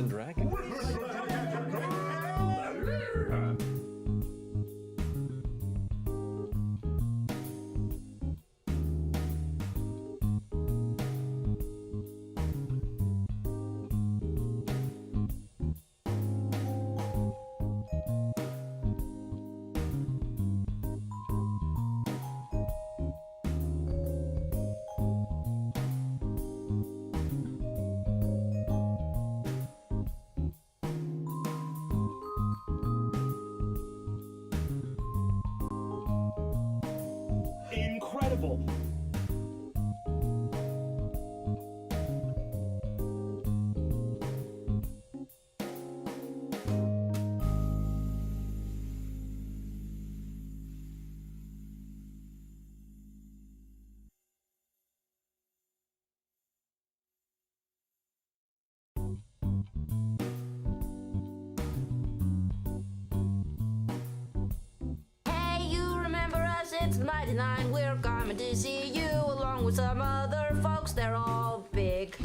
and Dragons. Incredible! Hey, you remember us? It's 99. We're coming to see you along with some other folks. They're all big.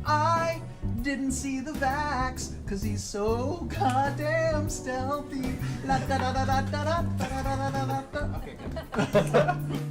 I didn't see the Vax, cause he's so goddamn stealthy. La da da da da da da da da da da da. Okay, good.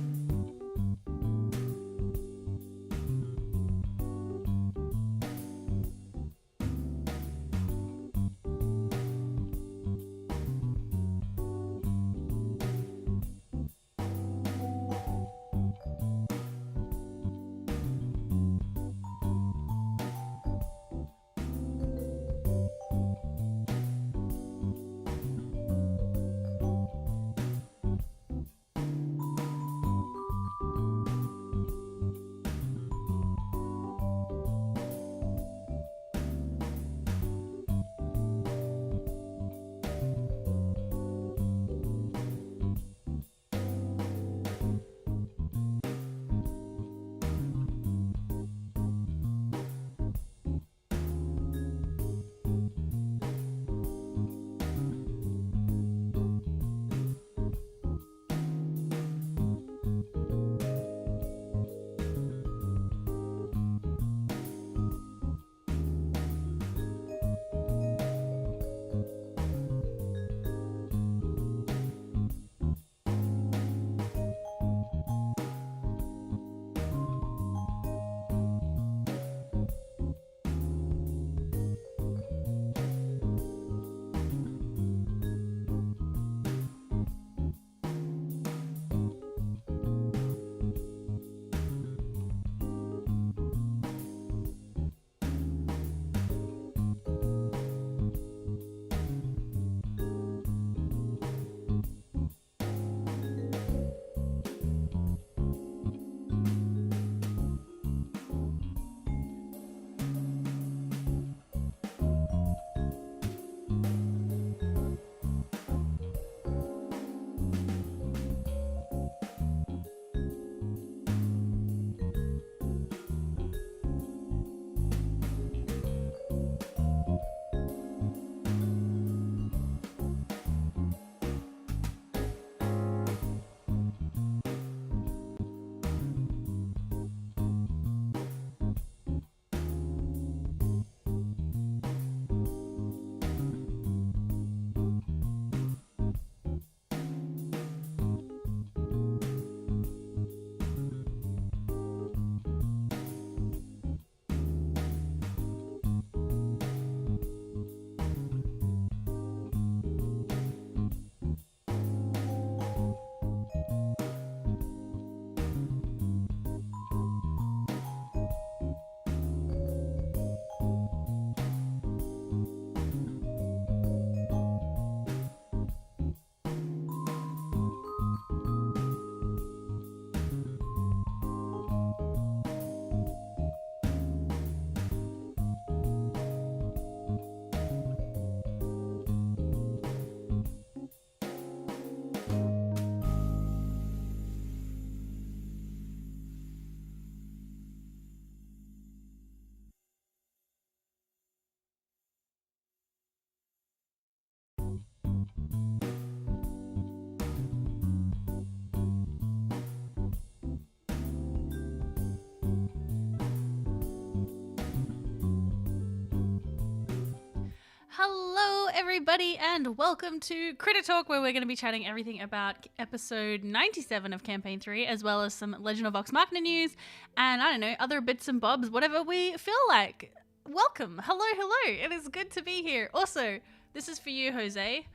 everybody, and welcome to Critter Talk, where we're going to be chatting everything about episode 97 of Campaign 3, as well as some Legend of Vox Machina news, and I don't know, other bits and bobs, whatever we feel like. Welcome. Hello, hello. It is good to be here. Also, this is for you, Jose.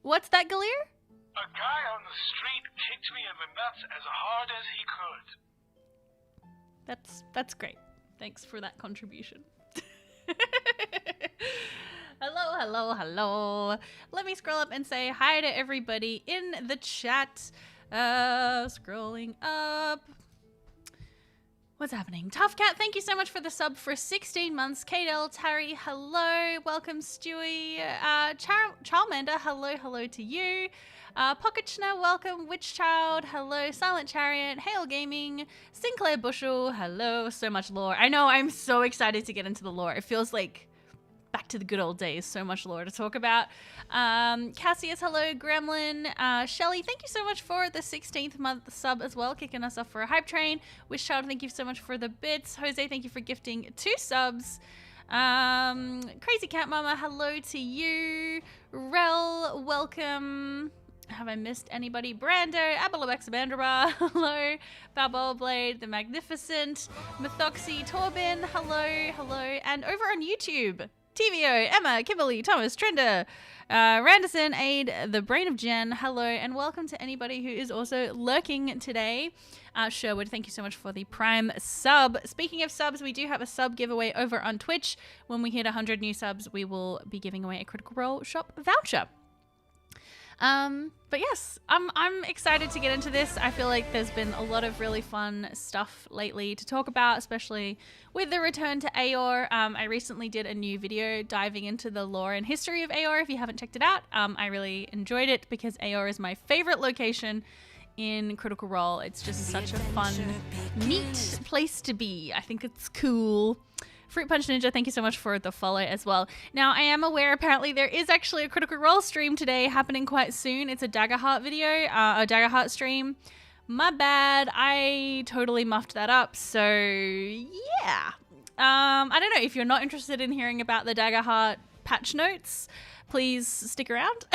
What's that, Galir? A guy on the street kicked me in the nuts as hard as he could. That's great. Thanks for that contribution. Hello, hello, hello. Let me scroll up and say hi to everybody in the chat. Scrolling up. What's happening? Tough Cat, thank you so much for the sub for 16 months. Kadel, Tari, hello. Welcome, Stewie. Charmander, hello to you. Pocketchna, welcome. Witch Child, hello. Silent Chariot, Hail Gaming. Sinclair Bushel, hello. So much lore. I know, I'm so excited to get into the lore. It feels like back to the good old days. So much lore to talk about. Cassius, hello. Gremlin. Shelly, thank you so much for the 16th month sub as well, kicking us off for a hype train. Wish Child, thank you so much for the bits. Jose, thank you for gifting 2 subs. Crazy Cat Mama, hello to you. Rel, welcome. Have I missed anybody? Brando, Abalabex Bandra, hello. Balboa Blade, the Magnificent. Methoxy, Torbin, hello. And over on YouTube, TVO, Emma, Kimberly, Thomas, Trenda, Randerson, Aid, the Brain of Jen, hello, and welcome to anybody who is also lurking today. Sherwood, thank you so much for the Prime sub. Speaking of subs, we do have a sub giveaway over on Twitch. When we hit 100 new subs, we will be giving away a Critical Role shop voucher. But yes, I'm excited to get into this. I feel like there's been a lot of really fun stuff lately to talk about, especially with the return to Aeor. I recently did a new video diving into the lore and history of Aeor. If you haven't checked it out, I really enjoyed it because Aeor is my favorite location in Critical Role. It's just such a fun, neat place to be. I think it's cool. Fruit Punch Ninja, thank you so much for the follow as well. Now, I am aware apparently there is actually a Critical Role stream today happening quite soon. It's a Daggerheart video, a Daggerheart stream. My bad, I totally muffed that up, so yeah. I don't know, if you're not interested in hearing about the Daggerheart patch notes, please stick around.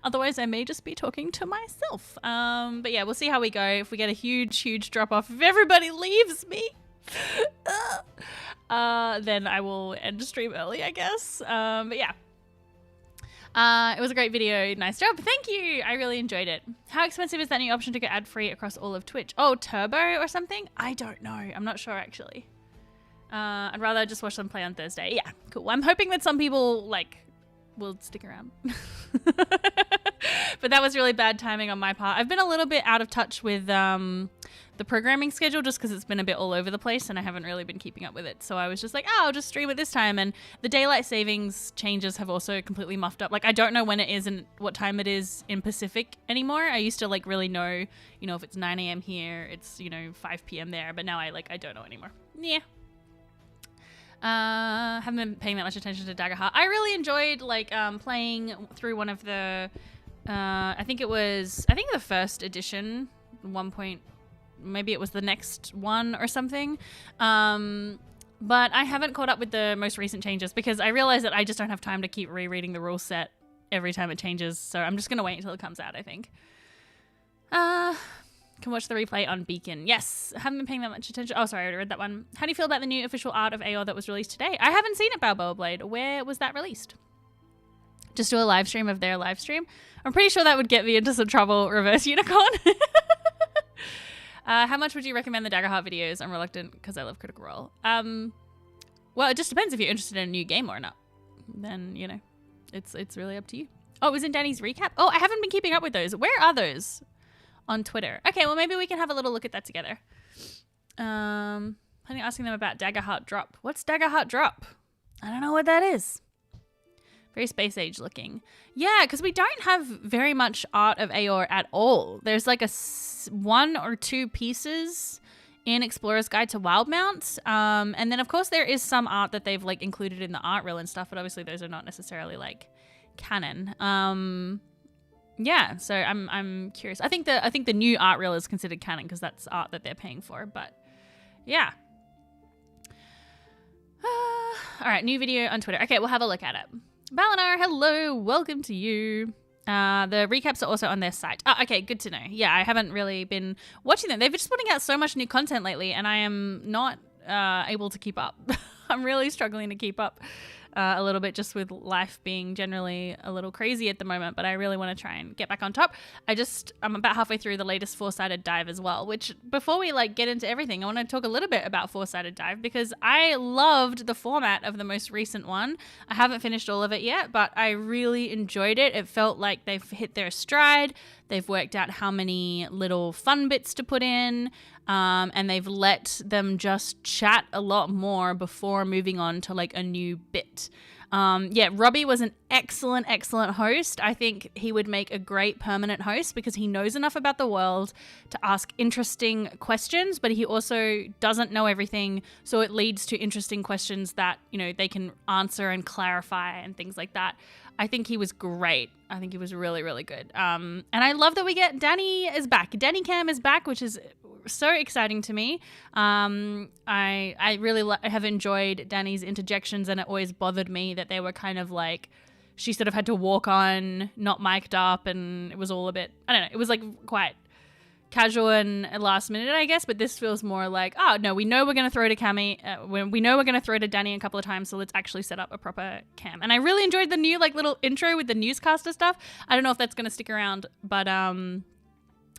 Otherwise, I may just be talking to myself. But yeah, we'll see how we go. If we get a huge drop off, if everybody leaves me, then I will end the stream early, I guess. But yeah, it was a great video. Nice job. Thank you. I really enjoyed it. How expensive is that new option to go ad free across all of Twitch? Oh, Turbo or something? I don't know. I'm not sure actually. I'd rather just watch them play on Thursday. Yeah, cool. I'm hoping that some people will stick around. But that was really bad timing on my part. I've been a little bit out of touch with the programming schedule just because it's been a bit all over the place and I haven't really been keeping up with it. So I was just like, I'll just stream it this time. And the daylight savings changes have also completely muffed up. I don't know when it is and what time it is in Pacific anymore. I used to really know, if it's 9 a.m. here, it's, 5 p.m. there. But now I don't know anymore. Yeah. Haven't been paying that much attention to Daggerheart. I really enjoyed playing through one of the I think the first edition, maybe it was the next one or something. But I haven't caught up with the most recent changes because I realized that I just don't have time to keep rereading the rule set every time it changes. So I'm just going to wait until it comes out, I think. Can watch the replay on Beacon. Yes, I haven't been paying that much attention. Oh, sorry, I already read that one. How do you feel about the new official art of Aeor that was released today? I haven't seen it, Balboa Blade. Where was that released? Just do a live stream of their live stream. I'm pretty sure that would get me into some trouble, Reverse Unicorn. How much would you recommend the Daggerheart videos? I'm reluctant because I love Critical Role. Well, it just depends if you're interested in a new game or not. Then, it's really up to you. Oh, it was in Danny's recap? Oh, I haven't been keeping up with those. Where are those? On Twitter. Okay, well, maybe we can have a little look at that together. I'm asking them about Daggerheart Drop. What's Daggerheart Drop? I don't know what that is. Very space age looking. Yeah, because we don't have very much art of Aeor at all. There's one or two pieces in Explorer's Guide to Wildemount. And then, of course, there is some art that they've included in the art reel and stuff, but obviously those are not necessarily canon. Yeah, so I'm curious. I think the new art reel is considered canon because that's art that they're paying for. But yeah. All right, new video on Twitter. Okay, we'll have a look at it. Balinar, hello, welcome to you. The recaps are also on their site. Oh, okay, good to know. Yeah, I haven't really been watching them. They've been just putting out so much new content lately, and I am not able to keep up. I'm really struggling to keep up a little bit, just with life being generally a little crazy at the moment, but I really want to try and get back on top. I'm about halfway through the latest Four-Sided Dive as well, which before we get into everything, I want to talk a little bit about Four-Sided Dive because I loved the format of the most recent one. I haven't finished all of it yet, but I really enjoyed it. It felt like they've hit their stride. They've worked out how many little fun bits to put in, and they've let them just chat a lot more before moving on to a new bit. Robbie was an excellent host. I think he would make a great permanent host because he knows enough about the world to ask interesting questions, but he also doesn't know everything, so it leads to interesting questions that, they can answer and clarify and things like that. I think he was great. I think he was really, really good. And I love that we get Danny is back. Danny Cam is back, which is so exciting to me. I really have enjoyed Danny's interjections, and it always bothered me that they were kind of she sort of had to walk on, not mic'd up, and it was all a bit, I don't know, it was quite casual and last minute, I guess, but this feels more oh no, we know we're going to throw to Cammy, we know we're going to throw to Danny a couple of times, so let's actually set up a proper cam. And I really enjoyed the new little intro with the newscaster stuff. I don't know if that's going to stick around, but I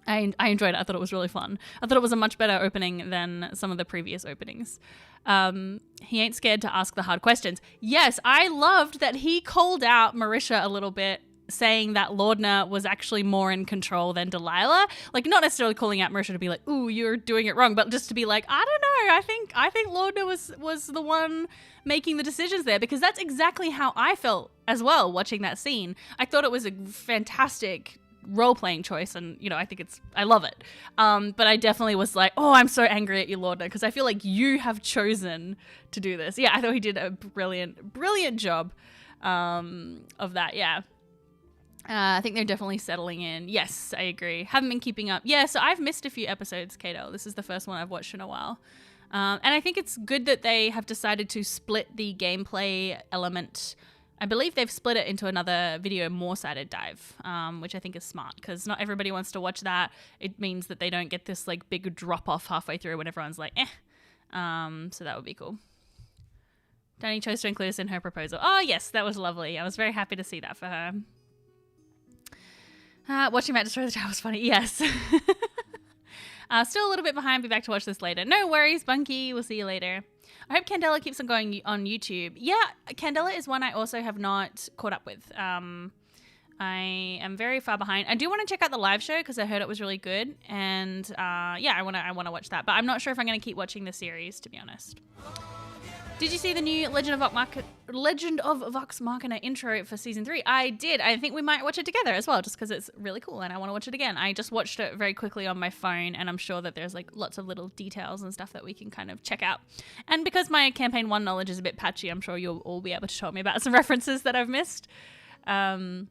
enjoyed it. I thought it was really fun. I thought it was a much better opening than some of the previous openings. He ain't scared to ask the hard questions. Yes, I loved that he called out Marisha a little bit, saying that Lordna was actually more in control than Delilah. Not necessarily calling out Marisha to be ooh, you're doing it wrong, but just to be I don't know, I think Lordna was the one making the decisions there, because that's exactly how I felt as well watching that scene. I thought it was a fantastic role-playing choice, and I love it, but I definitely was oh, I'm so angry at you, Lordna, because I feel you have chosen to do this. I thought he did a brilliant job of that. I think they're definitely settling in. Yes, I agree. Haven't been keeping up. So I've missed a few episodes, Kato. This is the first one I've watched in a while. And I think it's good that they have decided to split the gameplay element. I believe they've split it into another video, More-Sided Dive, which I think is smart, because not everybody wants to watch that. It means that they don't get this big drop-off halfway through when everyone's eh. So that would be cool. Danny chose to include us in her proposal. Oh, yes, that was lovely. I was very happy to see that for her. Watching Matt destroy the tower was funny. Yes. Still a little bit behind. Be back to watch this later. No worries, Bunky. We'll see you later. I hope Candela keeps on going on YouTube. Yeah, Candela is one I also have not caught up with. I am very far behind. I do want to check out the live show because I heard it was really good, and I want to watch that. But I'm not sure if I'm going to keep watching the series, to be honest. Did you see the new Legend of Vox Machina intro for season 3? I did. I think we might watch it together as well, just because it's really cool and I want to watch it again. I just watched it very quickly on my phone, and I'm sure that there's lots of little details and stuff that we can kind of check out. And because my campaign 1 knowledge is a bit patchy, I'm sure you'll all be able to tell me about some references that I've missed. I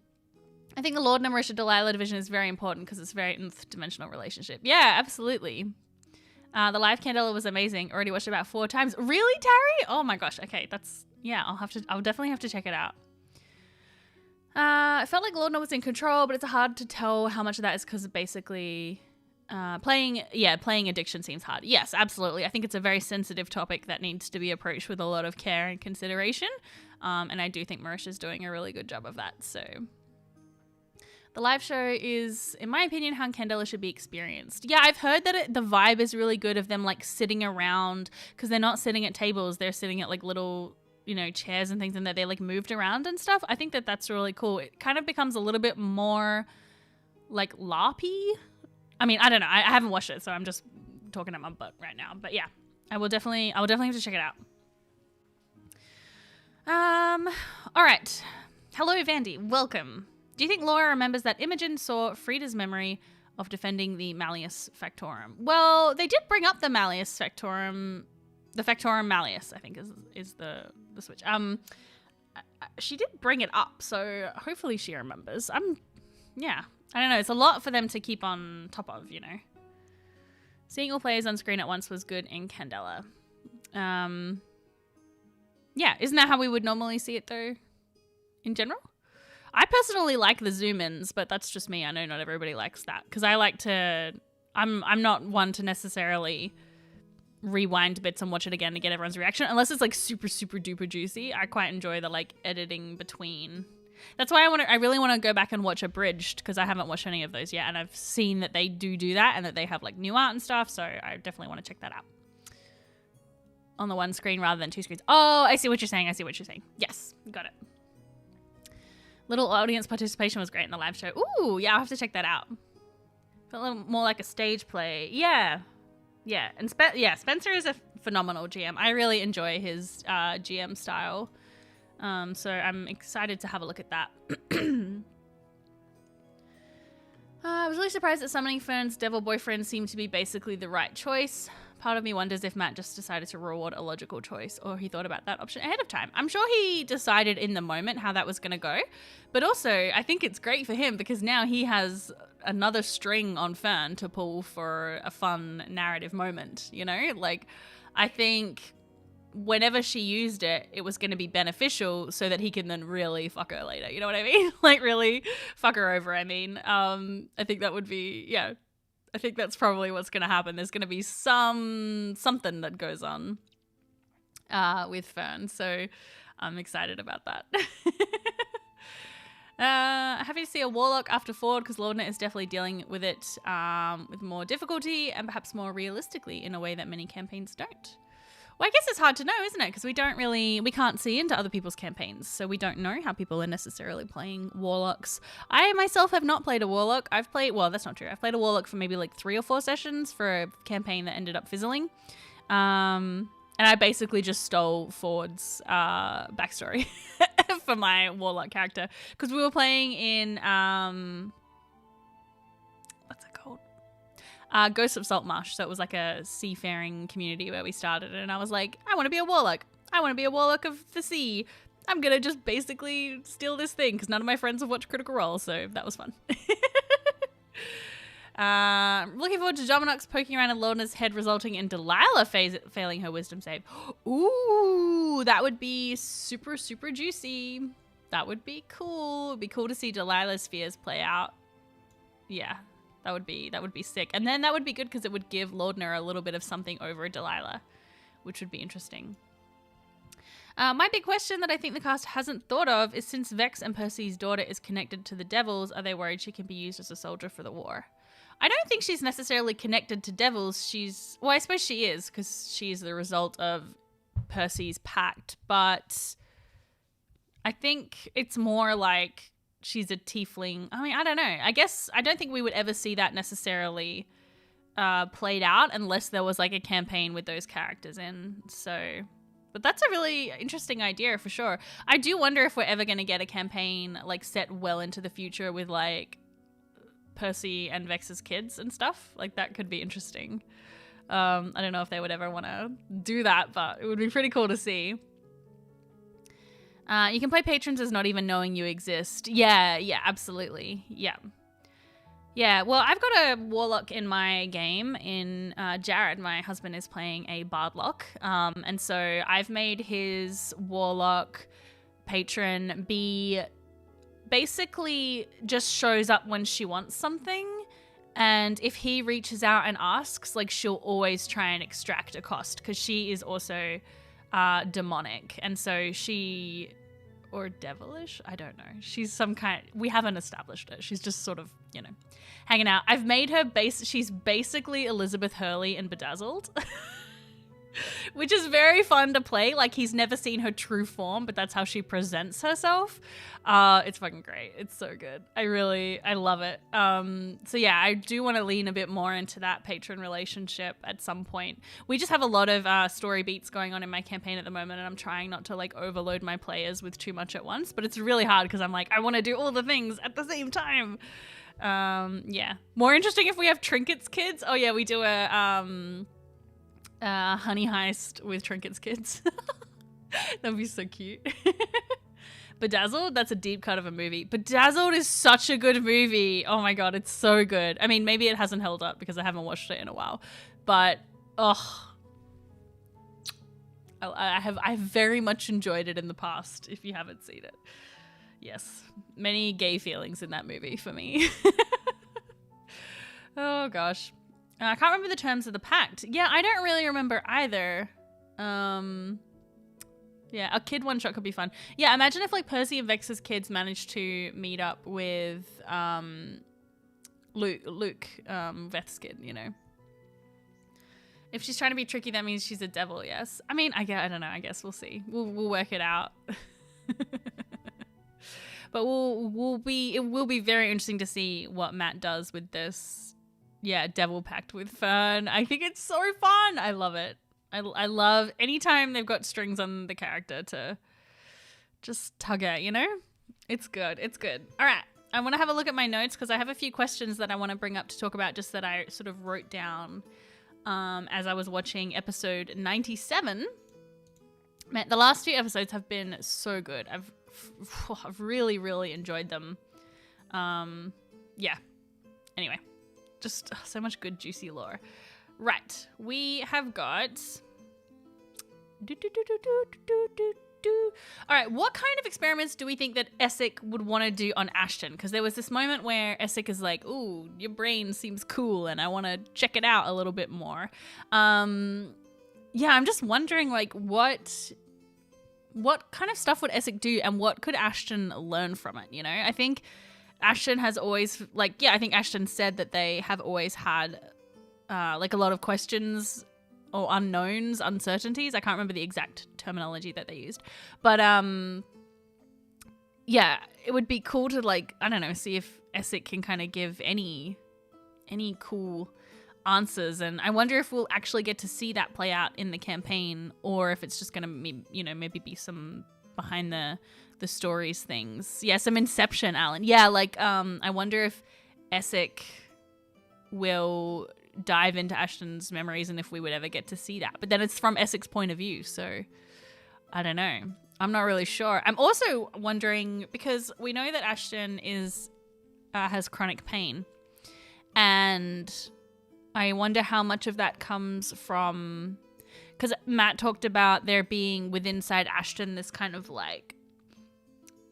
think the Lord and Marisha Delilah division is very important because it's a very nth dimensional relationship. Yeah, absolutely. The live Candela was amazing. Already watched it about 4 times. Really, Tarry? Oh my gosh. Okay, I'll definitely have to check it out. I felt like Lordna was in control, but it's hard to tell how much of that is because basically playing addiction seems hard. Yes, absolutely. I think it's a very sensitive topic that needs to be approached with a lot of care and consideration. And I do think Marisha's doing a really good job of that. So the live show is, in my opinion, how Candela should be experienced. Yeah, I've heard that the vibe is really good of them sitting around, because they're not sitting at tables, they're sitting at little, chairs and things, and that they moved around and stuff. I think that that's really cool. It kind of becomes a little bit more LARPy. I mean, I don't know. I haven't watched it, so I'm just talking at my butt right now. But yeah, I will definitely have to check it out. All right. Hello, Vandy. Welcome. Do you think Laura remembers that Imogen saw Frida's memory of defending the Malleus Factorum? Well, they did bring up the Malleus Factorum, the Factorum Malleus, I think is the switch. She did bring it up, so hopefully she remembers. I don't know. It's a lot for them to keep on top of, Seeing all players on screen at once was good in Candela. Yeah, isn't that how we would normally see it though? in general. I personally like the zoom-ins, but that's just me. I know not everybody likes that because I like to. I'm not one to necessarily rewind bits and watch it again to get everyone's reaction unless it's like super duper juicy. I quite enjoy the like editing between. That's why I really want to go back and watch Abridged because I haven't watched any of those yet, and I've seen that they do that and that they have like new art and stuff. So I definitely want to check that out on the one screen rather than two screens. Oh, I see what you're saying. Yes, got it. Little audience participation was great in the live show. Ooh, yeah, I'll have to check that out. Felt a little more like a stage play. Yeah. And Spencer is a phenomenal GM. I really enjoy his GM style. So I'm excited to have a look at that. I was really surprised that summoning Fern's devil boyfriend seemed to be basically the right choice. Part of me wonders if Matt just decided to reward a logical choice or he thought about that option ahead of time. I'm sure he decided in the moment how that was going to go. But also, I think it's great for him because now he has another string on Fern to pull for a fun narrative moment, you know? Like, I think whenever she used it, it was going to be beneficial so that he can then really fuck her later. You know what I mean? Like, really fuck her over, I mean. I think that would be, yeah. I think that's probably what's going to happen. There's going to be something that goes on with Fern. So I'm excited about that. Happy to see a Warlock after Ford because Lordnet is definitely dealing with it with more difficulty and perhaps more realistically in a way that many campaigns don't. Well, I guess it's hard to know, isn't it? Because we can't see into other people's campaigns. So we don't know how people are necessarily playing Warlocks. I myself have not played a Warlock. Well, that's not true. I've played a Warlock for maybe like 3 or 4 sessions for a campaign that ended up fizzling. And I basically just stole Ford's backstory for my Warlock character. Because we were playing in, what's it called? Ghosts of Saltmarsh. So it was like a seafaring community where we started. And I was like, I want to be a Warlock. I want to be a Warlock of the sea. I'm going to just basically steal this thing because none of my friends have watched Critical Role. So that was fun. Looking forward to Dominox poking around in Lorna's head, resulting in Delilah failing her wisdom save. Ooh, that would be super juicy. That would be cool. It'd be cool to see Delilah's fears play out. Yeah, that would be sick. And then that would be good because it would give Lordner a little bit of something over Delilah, which would be interesting. My big question that I think the cast hasn't thought of is since Vex and Percy's daughter is connected to the devils, are they worried she can be used as a soldier for the war? I don't think she's necessarily connected to devils. Well, I suppose she is because she's the result of Percy's pact, but I think it's more like she's a tiefling. I mean, I don't know. I guess I don't think we would ever see that necessarily played out unless there was like a campaign with those characters in. So, but that's a really interesting idea for sure. I do wonder if we're ever going to get a campaign like set well into the future with like Percy and Vex's kids and stuff. Like that could be interesting. I don't know if they would ever want to do that, but it would be pretty cool to see. You can play patrons as not even knowing you exist. Yeah, absolutely. Yeah, well, I've got a Warlock in my game. In Jared, my husband, is playing a Bardlock. And so I've made his Warlock patron be basically just shows up when she wants something. And if he reaches out and asks, like she'll always try and extract a cost because she is also demonic. And so or devilish, I don't know. She's some kind, we haven't established it. She's just sort of, hanging out. I've made her she's basically Elizabeth Hurley in Bedazzled. Which is very fun to play. Like, he's never seen her true form, but that's how she presents herself. It's fucking great. It's so good. I love it. So yeah, I do want to lean a bit more into that patron relationship at some point. We just have a lot of story beats going on in my campaign at the moment, and I'm trying not to like overload my players with too much at once, but it's really hard because I'm like, I want to do all the things at the same time. Yeah. More interesting if we have Trinkets kids. Oh yeah, we do a honey heist with Trinkets kids. That'd be so cute. Bedazzled, that's a deep cut of a movie. Bedazzled is such a good movie. Oh my god, it's so good. I mean, maybe it hasn't held up because I haven't watched it in a while, but I've very much enjoyed it in the past if you haven't seen it. Yes. Many gay feelings in that movie for me. Oh, gosh. I can't remember the terms of the pact. Yeah, I don't really remember either. Yeah, a kid one shot could be fun. Yeah, imagine if like Percy and Vex's kids managed to meet up with Luke, Veth's kid, you know. If she's trying to be tricky, that means she's a devil, yes. I mean, I don't know, I guess we'll see. We'll work it out. But it will be very interesting to see what Matt does with this, yeah, devil pact with Fern. I think it's so fun. I love it. I love anytime they've got strings on the character to just tug at, you know? It's good. It's good. All right. I want to have a look at my notes because I have a few questions that I want to bring up to talk about, just that I sort of wrote down as I was watching episode 97. Man, the last few episodes have been so good. I've really, really enjoyed them. Yeah. Anyway, just so much good, juicy lore. Right. We have got... All right, what kind of experiments do we think that Essek would want to do on Ashton? Because there was this moment where Essek is like, ooh, your brain seems cool and I want to check it out a little bit more. Yeah, I'm just wondering, like, what kind of stuff would Essek do and what could Ashton learn from it, you know? I think Ashton has always, like, yeah, I think Ashton said that they have always had, like, a lot of questions or unknowns, uncertainties. I can't remember the exact terminology that they used. But, yeah, it would be cool to, like, I don't know, see if Essek can kind of give any cool answers. And I wonder if we'll actually get to see that play out in the campaign, or if it's just going to, you know, maybe be some behind the stories things. Yeah, some Inception, Alan. Yeah, like, I wonder if Essek will dive into Ashton's memories and if we would ever get to see that. But then it's from Essek's point of view, so I don't know. I'm not really sure. I'm also wondering, because we know that Ashton has chronic pain, and I wonder how much of that comes from, because Matt talked about there being within inside Ashton this kind of like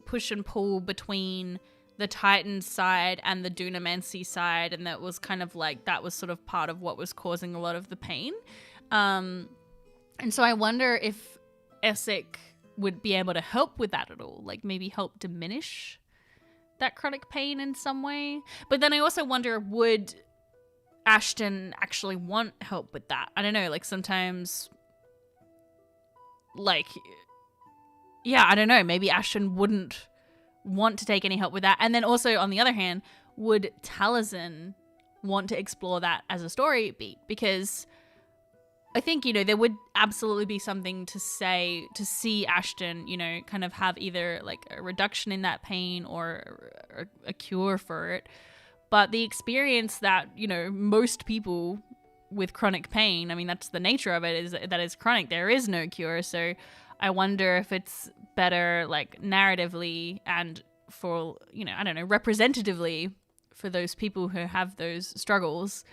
push and pull between the Titan side and the Dunamancy side, and that was kind of like, that was sort of part of what was causing a lot of the pain. And so I wonder if Essek would be able to help with that at all, like maybe help diminish that chronic pain in some way. But then I also wonder, would Ashton actually want help with that? I don't know, like sometimes, like, yeah, I don't know, maybe Ashton wouldn't want to take any help with that. And then also, on the other hand, would Taliesin want to explore that as a story beat? Because I think, you know, there would absolutely be something to say, to see Ashton, you know, kind of have either like a reduction in that pain or a cure for it. But the experience that, you know, most people with chronic pain, I mean, that's the nature of it, is that it's chronic. There is no cure. So I wonder if it's better, like, narratively and for, you know, I don't know, representatively for those people who have those struggles,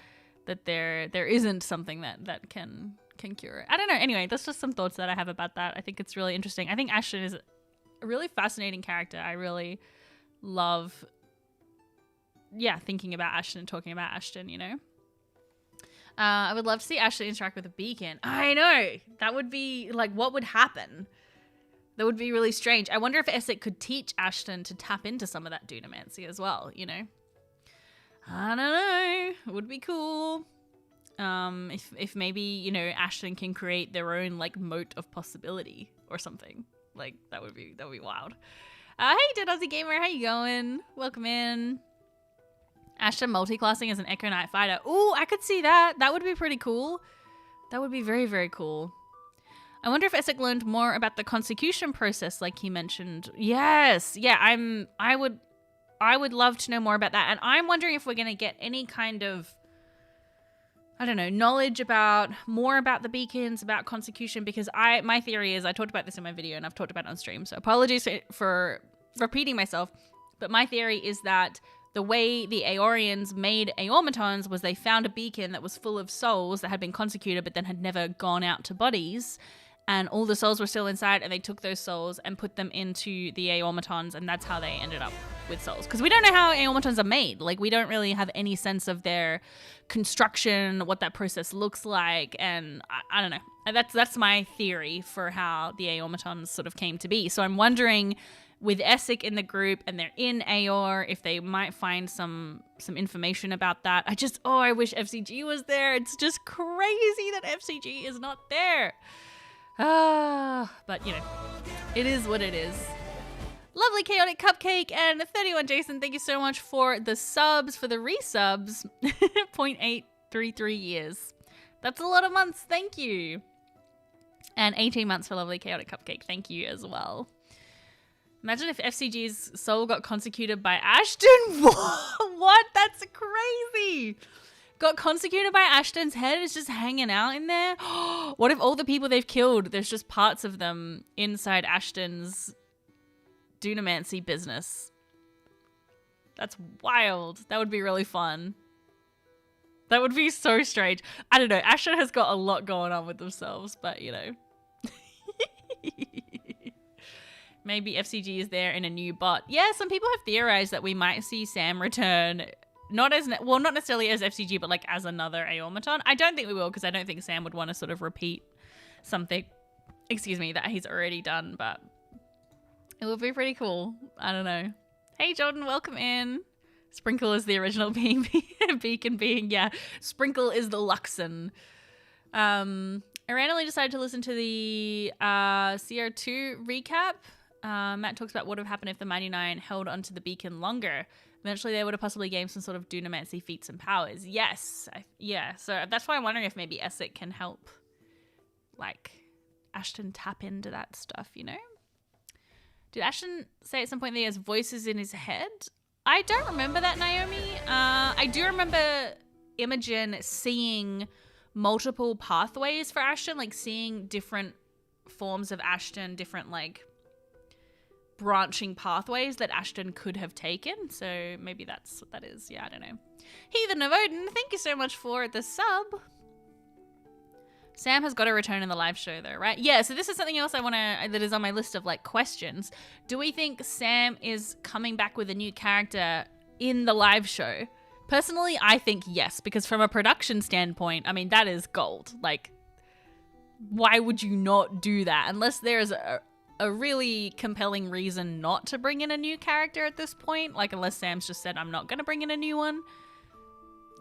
that there isn't something that can cure it. I don't know. Anyway, that's just some thoughts that I have about that. I think it's really interesting. I think Ashton is a really fascinating character. I really love, yeah, thinking about Ashton and talking about Ashton, you know. I would love to see Ashton interact with a beacon. I know. That would be, like, what would happen? That would be really strange. I wonder if Essek could teach Ashton to tap into some of that Dunamancy as well, you know? I don't know. It would be cool. If maybe, you know, Ashton can create their own, like, moat of possibility or something. Like, that would be wild. Hey, Aussie Gamer, how you going? Welcome in. Ashton multiclassing as an Echo Knight fighter. Ooh, I could see that. That would be pretty cool. That would be very, very cool. I wonder if Essek learned more about the consecution process, like he mentioned. Yes. Yeah, I would love to know more about that. And I'm wondering if we're going to get any kind of, I don't know, knowledge more about the beacons, about consecution, because my theory is, I talked about this in my video and I've talked about it on stream, so apologies for repeating myself, but my theory is that the way the Aeorians made Aeormatons was they found a beacon that was full of souls that had been consecuted but then had never gone out to bodies. and all the souls were still inside, and they took those souls and put them into the Aeormatons, and that's how they ended up with souls. Because we don't know how Aeormatons are made. Like, we don't really have any sense of their construction, what that process looks like, and I don't know. And that's my theory for how the Aeormatons sort of came to be. So I'm wondering, with Essek in the group and they're in Aeor, if they might find some information about that. I wish FCG was there. It's just crazy that FCG is not there. But, you know, it is what it is. Lovely Chaotic Cupcake and 31 Jason, thank you so much for the subs, for the resubs. 0.833 years. That's a lot of months, thank you. And 18 months for Lovely Chaotic Cupcake, thank you as well. Imagine if FCG's soul got consecuted by Ashton. What? That's crazy. Got consecuted by Ashton's head, is just hanging out in there. What if all the people they've killed, there's just parts of them inside Ashton's Dunamancy business? That's wild. That would be really fun. That would be so strange. I don't know. Ashton has got a lot going on with themselves, but you know. Maybe FCG is there in a new bot. Yeah, some people have theorized that we might see Sam return, not necessarily as FCG, but like as another Aeormaton. I don't think we will, because I don't think Sam would want to sort of repeat something, that he's already done, but it would be pretty cool. I don't know. Hey, Jordan, welcome in. Sprinkle is the original beacon being. Yeah, Sprinkle is the Luxon. I randomly decided to listen to the CR2 recap. Matt talks about what would have happened if the Mighty Nine held onto the beacon longer. Eventually, they would have possibly gained some sort of Dunamancy feats and powers. Yes. Yeah, so that's why I'm wondering if maybe Essek can help, like, Ashton tap into that stuff, you know? Did Ashton say at some point that he has voices in his head? I don't remember that, Naomi. I do remember Imogen seeing multiple pathways for Ashton, like seeing different forms of Ashton, different, like, branching pathways that Ashton could have taken. So maybe that's what that is. Yeah, I don't know. Heathen of Odin, thank you so much for the sub. Sam has got to return in the live show though, right? Yeah, so this is something else that is on my list of like questions. Do we think Sam is coming back with a new character in the live show? Personally, I think yes, because from a production standpoint, I mean, that is gold. Like, why would you not do that? Unless there's a really compelling reason not to bring in a new character at this point. Like, unless Sam's just said, I'm not going to bring in a new one.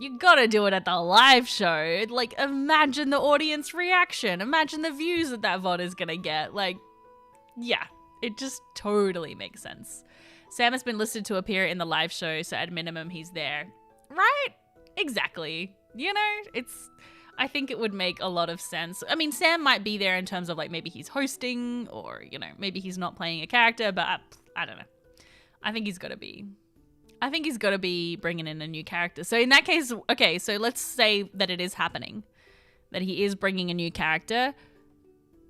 You gotta do it at the live show. Like, imagine the audience reaction. Imagine the views that VOD is gonna get. Like, yeah, it just totally makes sense. Sam has been listed to appear in the live show, so at minimum he's there. Right? Exactly. You know, I think it would make a lot of sense. I mean, Sam might be there in terms of like maybe he's hosting or, you know, maybe he's not playing a character, but I don't know. I think he's gotta be bringing in a new character. So in that case, okay, so let's say that it is happening, that he is bringing a new character.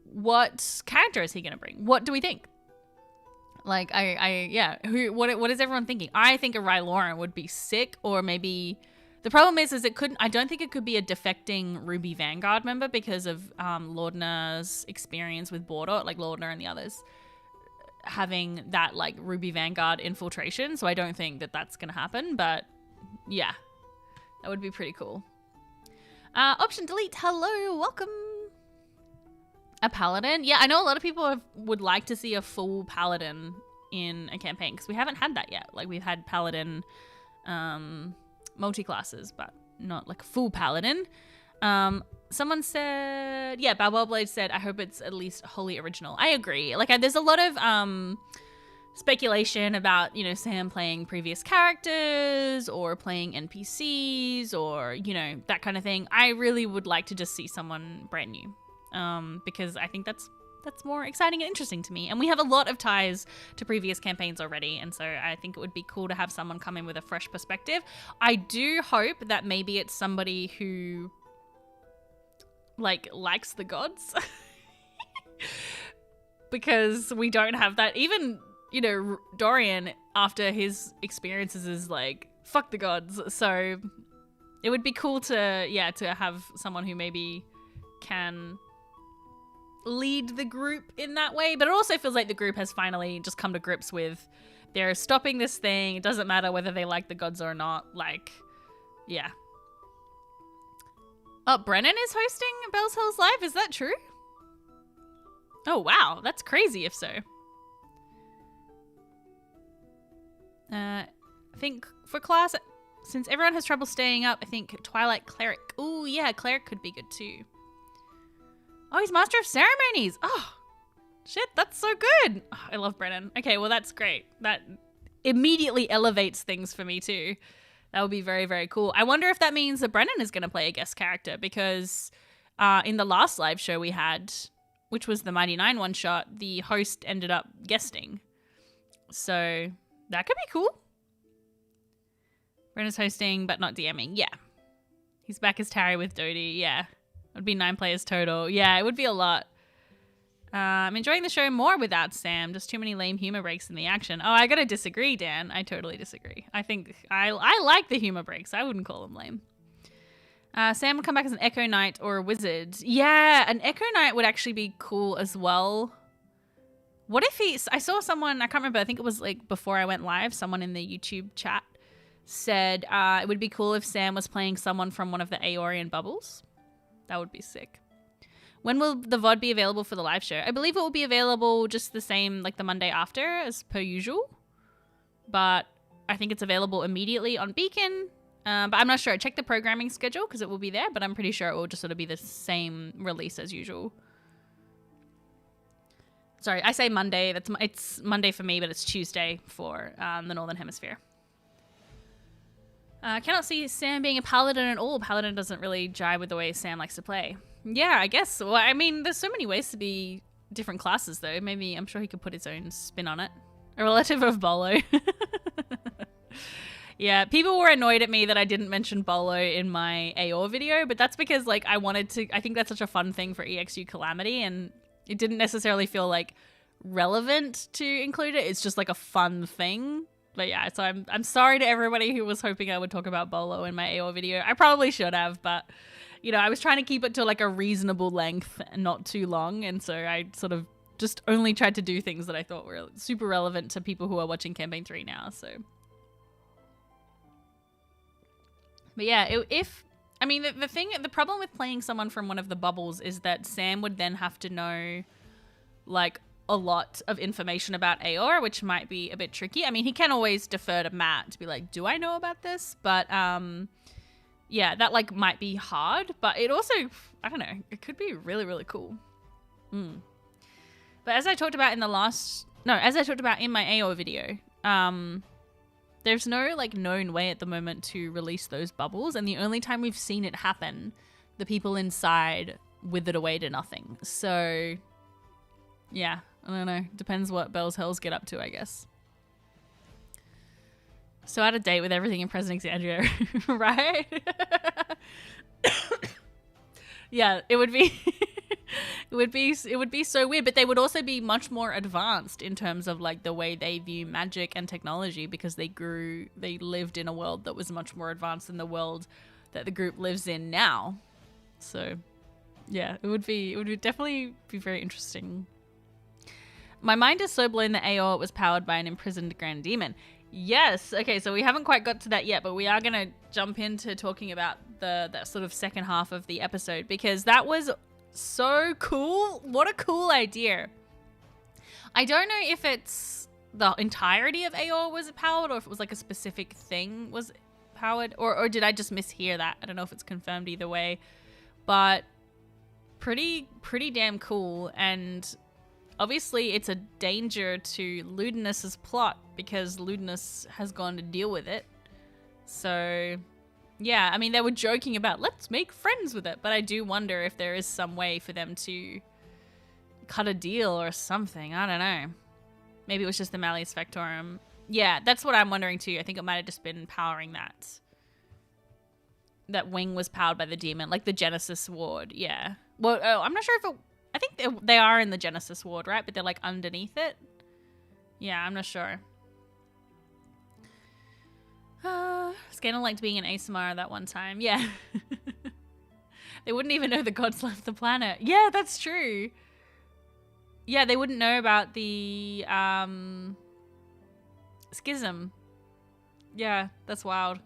What character is he going to bring? What do we think? Like, what is everyone thinking? I think a Rylauren would be sick, or maybe the problem is I don't think it could be a defecting Ruby Vanguard member because of Laudna's experience with Border, like Laudna and the others having that like Ruby Vanguard infiltration, so I don't think that that's gonna happen, but yeah, that would be pretty cool. Option delete, hello, welcome. A paladin? Yeah, I know a lot of people would like to see a full paladin in a campaign because we haven't had that yet. Like, we've had paladin multi-classes, but not like a full paladin. Someone said, yeah, Balboa Blade said, I hope it's at least wholly original. I agree. Like, there's a lot of speculation about, you know, Sam playing previous characters or playing NPCs or, you know, that kind of thing. I really would like to just see someone brand new because I think that's more exciting and interesting to me. And we have a lot of ties to previous campaigns already, and so I think it would be cool to have someone come in with a fresh perspective. I do hope that maybe it's somebody who like likes the gods because we don't have that. Even, you know, Dorian after his experiences is like, fuck the gods. So it would be cool to have someone who maybe can lead the group in that way, but it also feels like the group has finally just come to grips with they're stopping this thing. It doesn't matter whether they like the gods or not. Like, yeah. Oh, Brennan is hosting Bell's Hills Live? Is that true? Oh, wow. That's crazy if so. I think for class, since everyone has trouble staying up, I think Twilight Cleric. Oh, yeah, Cleric could be good too. Oh, he's Master of Ceremonies. Oh, shit, that's so good. Oh, I love Brennan. Okay, well, that's great. That immediately elevates things for me too. That would be very, very cool. I wonder if that means that Brennan is going to play a guest character because in the last live show we had, which was the Mighty Nine one-shot, the host ended up guesting. So that could be cool. Brennan's hosting, but not DMing. Yeah. He's back as Tarry with Dodie. Yeah. It would be 9 players total. Yeah, it would be a lot. I'm enjoying the show more without Sam. Just too many lame humor breaks in the action. Oh, I gotta disagree, Dan. I totally disagree. I think I like the humor breaks. I wouldn't call them lame. Sam would come back as an Echo Knight or a wizard. Yeah, an Echo Knight would actually be cool as well. What if I saw someone, I can't remember, I think it was like before I went live, someone in the YouTube chat said it would be cool if Sam was playing someone from one of the Aeorian bubbles. That would be sick. When will the VOD be available for the live show? I believe it will be available just the same like the Monday after as per usual. But I think it's available immediately on Beacon. But I'm not sure. Check the programming schedule because it will be there. But I'm pretty sure it will just sort of be the same release as usual. Sorry, I say Monday. It's Monday for me, but it's Tuesday for the Northern Hemisphere. Cannot see Sam being a paladin at all. Paladin doesn't really jive with the way Sam likes to play. Yeah, I guess. Well, I mean, there's so many ways to be different classes, though. Maybe, I'm sure he could put his own spin on it. A relative of Bolo. Yeah, people were annoyed at me that I didn't mention Bolo in my Aeor video, but that's because, like, I think that's such a fun thing for EXU Calamity, and it didn't necessarily feel, like, relevant to include it. It's just, like, a fun thing. But yeah, so I'm sorry to everybody who was hoping I would talk about Bolo in my Aeor video. I probably should have, but... You know, I was trying to keep it to like a reasonable length and not too long. And so I sort of just only tried to do things that I thought were super relevant to people who are watching Campaign 3 now. So, but yeah, the problem with playing someone from one of the bubbles is that Sam would then have to know like a lot of information about Aeor, which might be a bit tricky. I mean, he can always defer to Matt to be like, do I know about this? But, yeah, that like might be hard, but it also, I don't know, it could be really, really cool. But as I talked about in in my Aeor video, there's no like known way at the moment to release those bubbles, and the only time we've seen it happen, the people inside withered away to nothing. So, yeah, I don't know. Depends what Bell's Hells get up to, I guess. So out of date with everything in President Xandria, right? Yeah, it would be it would be so weird, but they would also be much more advanced in terms of like the way they view magic and technology because they lived in a world that was much more advanced than the world that the group lives in now. So yeah, it would definitely be very interesting. My mind is so blown that Aeor was powered by an imprisoned grand demon. Yes. Okay, so we haven't quite got to that yet, but we are going to jump into talking about that sort of second half of the episode because that was so cool. What a cool idea. I don't know if it's the entirety of Aeor was powered or if it was like a specific thing was powered or did I just mishear that? I don't know if it's confirmed either way, but pretty damn cool. And obviously, it's a danger to Ludinus's plot because Ludinus has gone to deal with it. So, yeah, I mean, they were joking about, let's make friends with it. But I do wonder if there is some way for them to cut a deal or something. I don't know. Maybe it was just the Malleus Factorum. Yeah, that's what I'm wondering too. I think it might have just been powering that. That wing was powered by the demon, like the Genesis ward. Yeah. Well, I'm not sure if it... I think they are in the Genesis ward, right? But they're like underneath it. Yeah, I'm not sure. Scandal liked being an ASMR that one time. Yeah. They wouldn't even know the gods left the planet. Yeah, that's true. Yeah, they wouldn't know about the schism. Yeah, that's wild.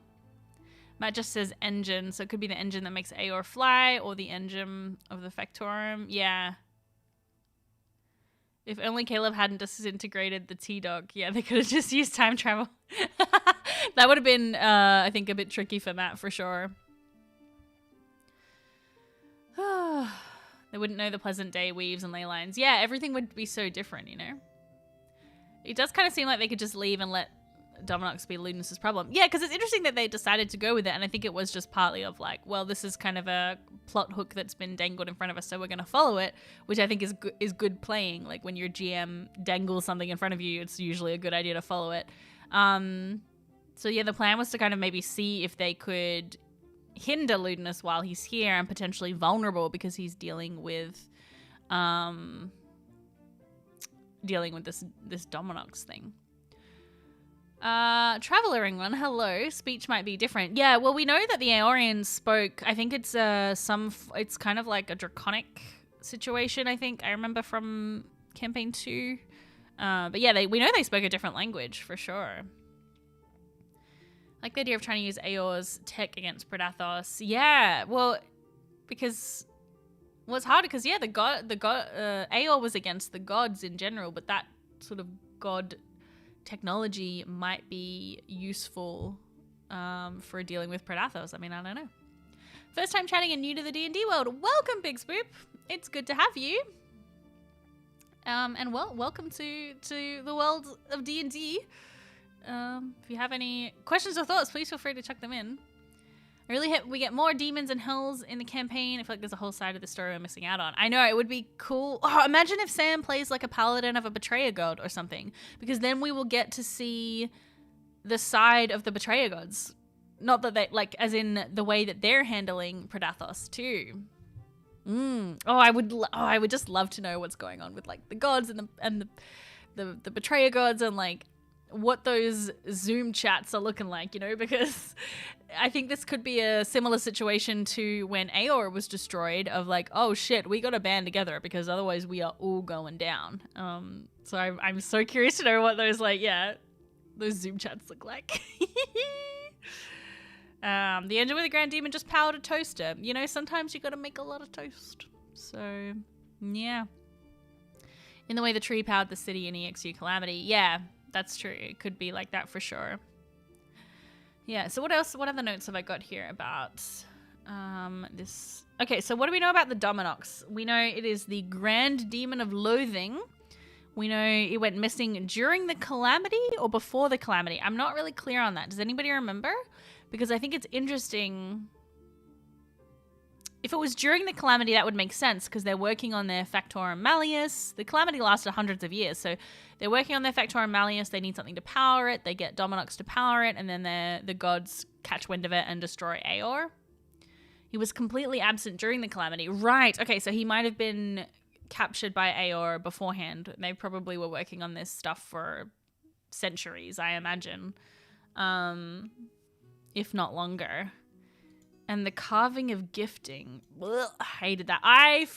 Matt just says engine, so it could be the engine that makes Aeor fly or the engine of the Factorum. Yeah. If only Caleb hadn't disintegrated the T-Dog. Yeah, they could have just used time travel. That would have been, I think, a bit tricky for Matt, for sure. They wouldn't know the Pleasant Day weaves and ley lines. Yeah, everything would be so different, you know? It does kind of seem like they could just leave and let Dominox be Ludinus's problem. Yeah, because it's interesting that they decided to go with it, and I think it was just partly of like, well, this is kind of a plot hook that's been dangled in front of us, so we're going to follow it, which I think is good playing. Like, when your GM dangles something in front of you, it's usually a good idea to follow it. So yeah, the plan was to kind of maybe see if they could hinder Ludinus while he's here and potentially vulnerable because he's dealing with this Dominox thing. Traveler England, hello. Speech might be different. Yeah, well, we know that the Aeorians spoke. I think it's it's kind of like a draconic situation, I think. I remember from campaign 2. But yeah, we know they spoke a different language for sure. I like the idea of trying to use Aeor's tech against Predathos. Yeah, well, because it's hard because yeah, the god Aeor was against the gods in general, but that sort of god technology might be useful for dealing with Predathos. I mean, I don't know. First time chatting and new to the D&D world. Welcome, Big Spoop. It's good to have you. And welcome to the world of D&D. If you have any questions or thoughts, please feel free to chuck them in. I really hope we get more demons and hells in the campaign. I feel like there's a whole side of the story we're missing out on. I know, it would be cool. Oh, imagine if Sam plays like a paladin of a betrayer god or something, because then we will get to see the side of the betrayer gods. Not that they, like, as in the way that they're handling Predathos too. I would just love to know what's going on with like the gods and the betrayer gods and like what those Zoom chats are looking like, you know, because I think this could be a similar situation to when Aeor was destroyed of like, oh shit, we gotta band together because otherwise we are all going down. So I'm so curious to know what those those Zoom chats look like. The engine with the Grand Demon just powered a toaster. You know, sometimes you gotta make a lot of toast. So, yeah. In the way the tree powered the city in EXU Calamity. Yeah, that's true. It could be like that for sure. Yeah, so what else? What other notes have I got here about this? Okay, so what do we know about the Dominox? We know it is the Grand Demon of Loathing. We know it went missing during the Calamity or before the Calamity. I'm not really clear on that. Does anybody remember? Because I think it's interesting. If it was during the Calamity, that would make sense because they're working on their Factorum Malleus. The Calamity lasted hundreds of years, so they're working on their Factorum Malleus. They need something to power it. They get Dominox to power it, and then the gods catch wind of it and destroy Aeor. He was completely absent during the Calamity. Right, okay, so he might have been captured by Aeor beforehand. They probably were working on this stuff for centuries, I imagine. If not longer. And the carving of gifting. Ugh, I hated that. I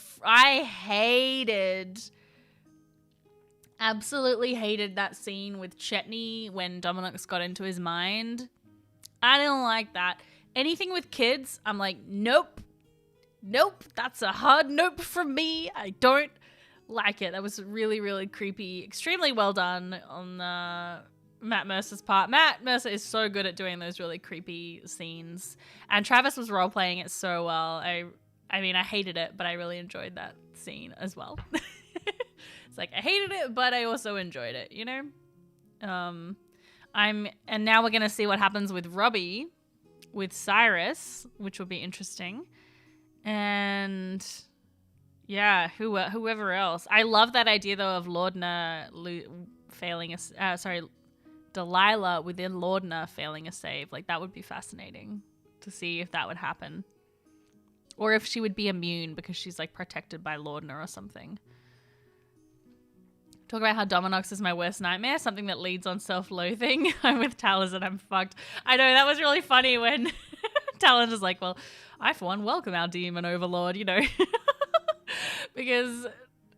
absolutely hated that scene with Chetney when Dominox got into his mind. I didn't like that. Anything with kids, I'm like, nope. Nope, that's a hard nope from me. I don't like it. That was really, really creepy. Extremely well done on Matt Mercer's part. Matt Mercer is so good at doing those really creepy scenes. And Travis was role-playing it so well. I mean, I hated it, but I really enjoyed that scene as well. It's like, I hated it, but I also enjoyed it, you know? And now we're going to see what happens with Robbie, with Cyrus, which will be interesting. And yeah, whoever else. I love that idea, though, of Delilah within Laudna failing a save. Like, that would be fascinating to see if that would happen. Or if she would be immune because she's, like, protected by Laudna or something. Talk about how Dominox is my worst nightmare, something that leads on self-loathing. I'm with Talon and I'm fucked. I know, that was really funny when Talon is like, well, I, for one, welcome our demon overlord, you know. Because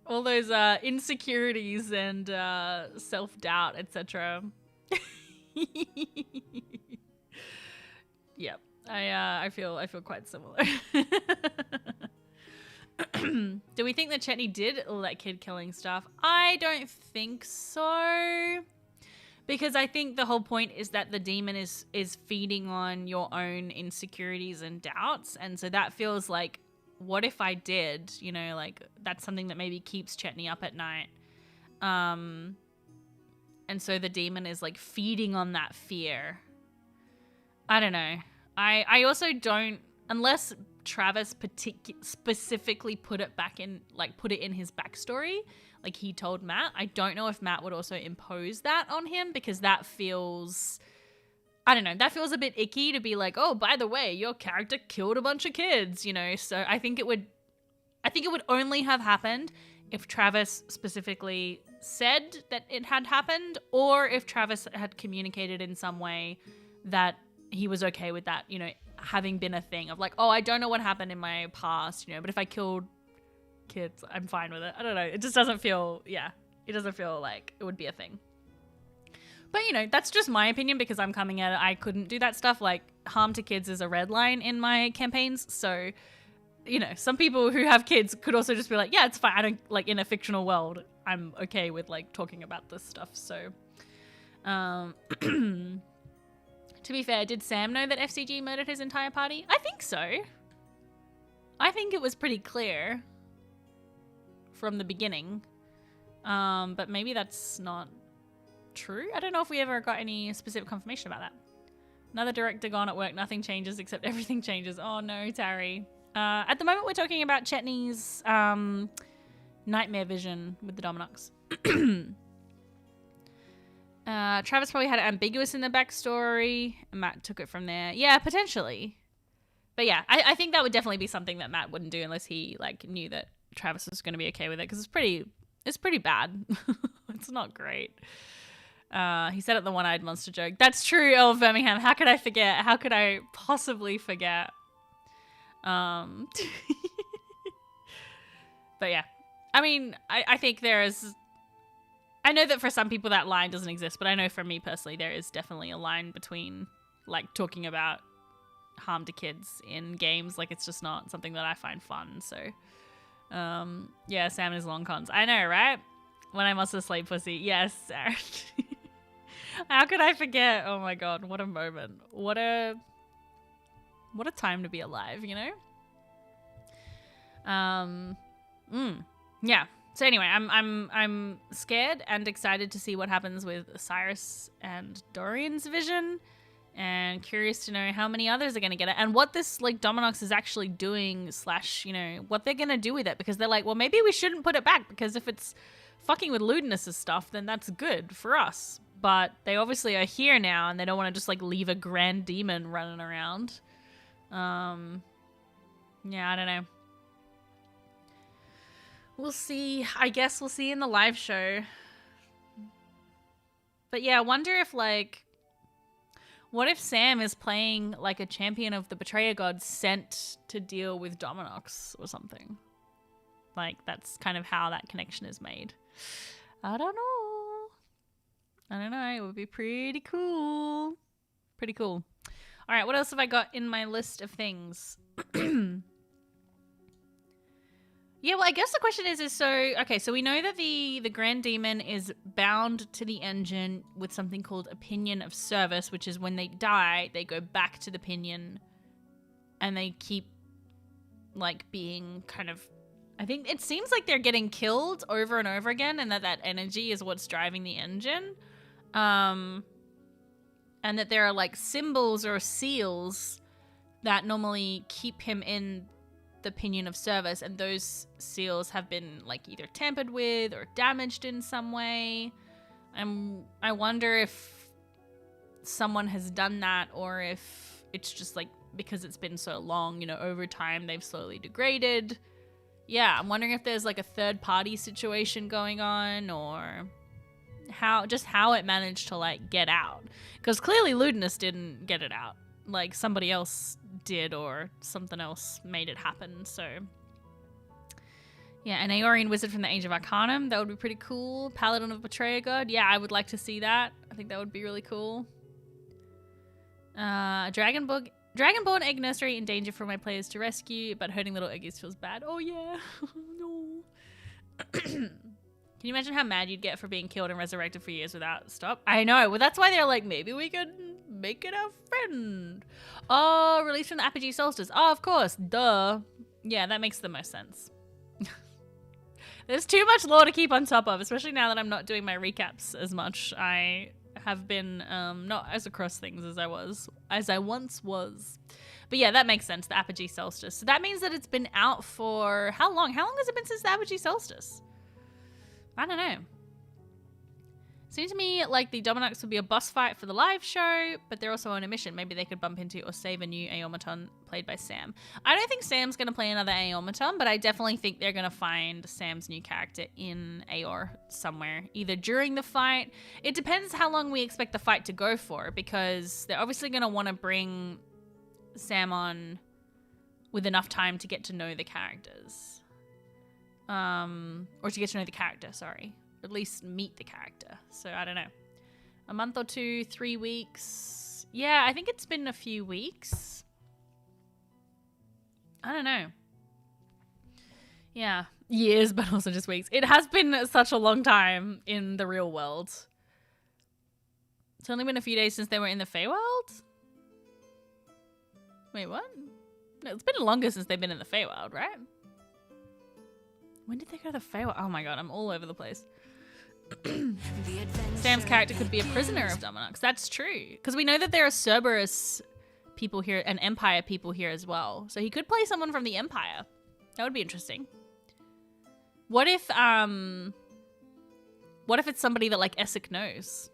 all those insecurities and self-doubt, etc. Yep, I feel quite similar. Do we think that Chetney did all that kid killing stuff? I don't think so. Because I think the whole point is that the demon is feeding on your own insecurities and doubts. And so that feels like, what if I did? You know, like that's something that maybe keeps Chetney up at night. And so the demon is like feeding on that fear. I don't know. I also don't, unless Travis specifically put it in his backstory, like he told Matt. I don't know if Matt would also impose that on him, because that feels, I don't know, that feels a bit icky to be like, oh, by the way, your character killed a bunch of kids, you know? So I think it would only have happened if Travis specifically said that it had happened, or if Travis had communicated in some way that he was okay with that, you know, having been a thing of like, oh, I don't know what happened in my past, you know, but if I killed kids, I'm fine with it. I don't know. It just doesn't feel, it doesn't feel like it would be a thing. But, you know, that's just my opinion because I'm coming at it. I couldn't do that stuff. Like, harm to kids is a red line in my campaigns. So, you know, some people who have kids could also just be like, yeah, it's fine. I don't, like, in a fictional world, I'm okay with, like, talking about this stuff. So, to be fair, did Sam know that FCG murdered his entire party? I think so. I think it was pretty clear from the beginning. But maybe that's not true. I don't know if we ever got any specific confirmation about that. Another director gone at work. Nothing changes except everything changes. Oh no, Tari. At the moment, we're talking about Chetney's nightmare vision with the Dominox. Travis probably had it ambiguous in the backstory, and Matt took it from there. Yeah, potentially. But yeah, I think that would definitely be something that Matt wouldn't do unless he like knew that Travis was going to be okay with it, because it's pretty bad. It's not great. He said it the one-eyed monster joke. That's true, El Birmingham. How could I forget? How could I possibly forget? But yeah, I mean, I think I know that for some people that line doesn't exist, but I know for me personally, there is definitely a line between like talking about harm to kids in games. Like, it's just not something that I find fun. So, yeah, Sam and his long cons. I know, right? When I must have slayed pussy. Yes, Sarah. How could I forget? Oh my god, what a moment. What a time to be alive, you know? Yeah. So anyway, I'm scared and excited to see what happens with Cyrus and Dorian's vision, and curious to know how many others are going to get it, and what this like Dominox is actually doing / you know, what they're going to do with it, because they're like, well, maybe we shouldn't put it back, because if it's fucking with Ludinus's stuff, then that's good for us. But they obviously are here now, and they don't want to just like leave a grand demon running around. Yeah, I don't know. We'll see. I guess we'll see in the live show. But yeah, I wonder if like, what if Sam is playing like a champion of the Betrayer God sent to deal with Dominox or something? Like, that's kind of how that connection is made. I don't know. It would be pretty cool. Pretty cool. All right, what else have I got in my list of things? Yeah, well, I guess the question is so, okay, so we know that the Grand Demon is bound to the engine with something called Opinion of Service, which is when they die, they go back to the Pinion, and they keep, like, being kind of, I think it seems like they're getting killed over and over again, and that energy is what's driving the engine. And that there are, like, symbols or seals that normally keep him in the Pinion of Service, and those seals have been like either tampered with or damaged in some way. I wonder if someone has done that, or if it's just like because it's been so long, you know, over time they've slowly degraded. Yeah, I'm wondering if there's like a third party situation going on, or how it managed to like get out, because clearly Ludinus didn't get it out. Like, somebody else did, or something else made it happen. So Yeah, an Aeorian wizard from the Age of Arcanum. That would be pretty cool. Paladin of Betrayer God. Yeah, I would like to see that. I think that would be really cool. Dragonborn egg nursery in danger for my players to rescue, but hurting little eggies feels bad. Oh yeah. No. Can you imagine how mad you'd get for being killed and resurrected for years without stop? I know. Well, that's why they're like, maybe we could make it a friend. Oh, released from the Apogee Solstice. Oh, of course. Duh. Yeah, that makes the most sense. There's too much lore to keep on top of, especially now that I'm not doing my recaps as much. I have been not as across things as I once was. But yeah, that makes sense, the Apogee Solstice. So that means that it's been out for how long? How long has it been since the Apogee Solstice? I don't know. Seems to me like the Dominox would be a boss fight for the live show, but they're also on a mission. Maybe they could bump into or save a new Aeormaton played by Sam. I don't think Sam's going to play another Aeormaton, but I definitely think they're going to find Sam's new character in Aeor somewhere, either during the fight. It depends how long we expect the fight to go for, because they're obviously going to want to bring Sam on with enough time to get to know the characters. Or to get to know the character, sorry. At least meet the character. So I don't know. A month or two, 3 weeks. Yeah, I think it's been a few weeks. I don't know. Yeah, years, but also just weeks. It has been such a long time in the real world. It's only been a few days since they were in the Feywild? Wait, what? No, it's been longer since they've been in the Feywild, right? When did they go to the Feywild? Oh my god, I'm all over the place. Sam's character could be a prisoner of Dominox. That's true. Because we know that there are Cerberus people here and Empire people here as well. So he could play someone from the Empire. That would be interesting. What if it's somebody that like Essek knows?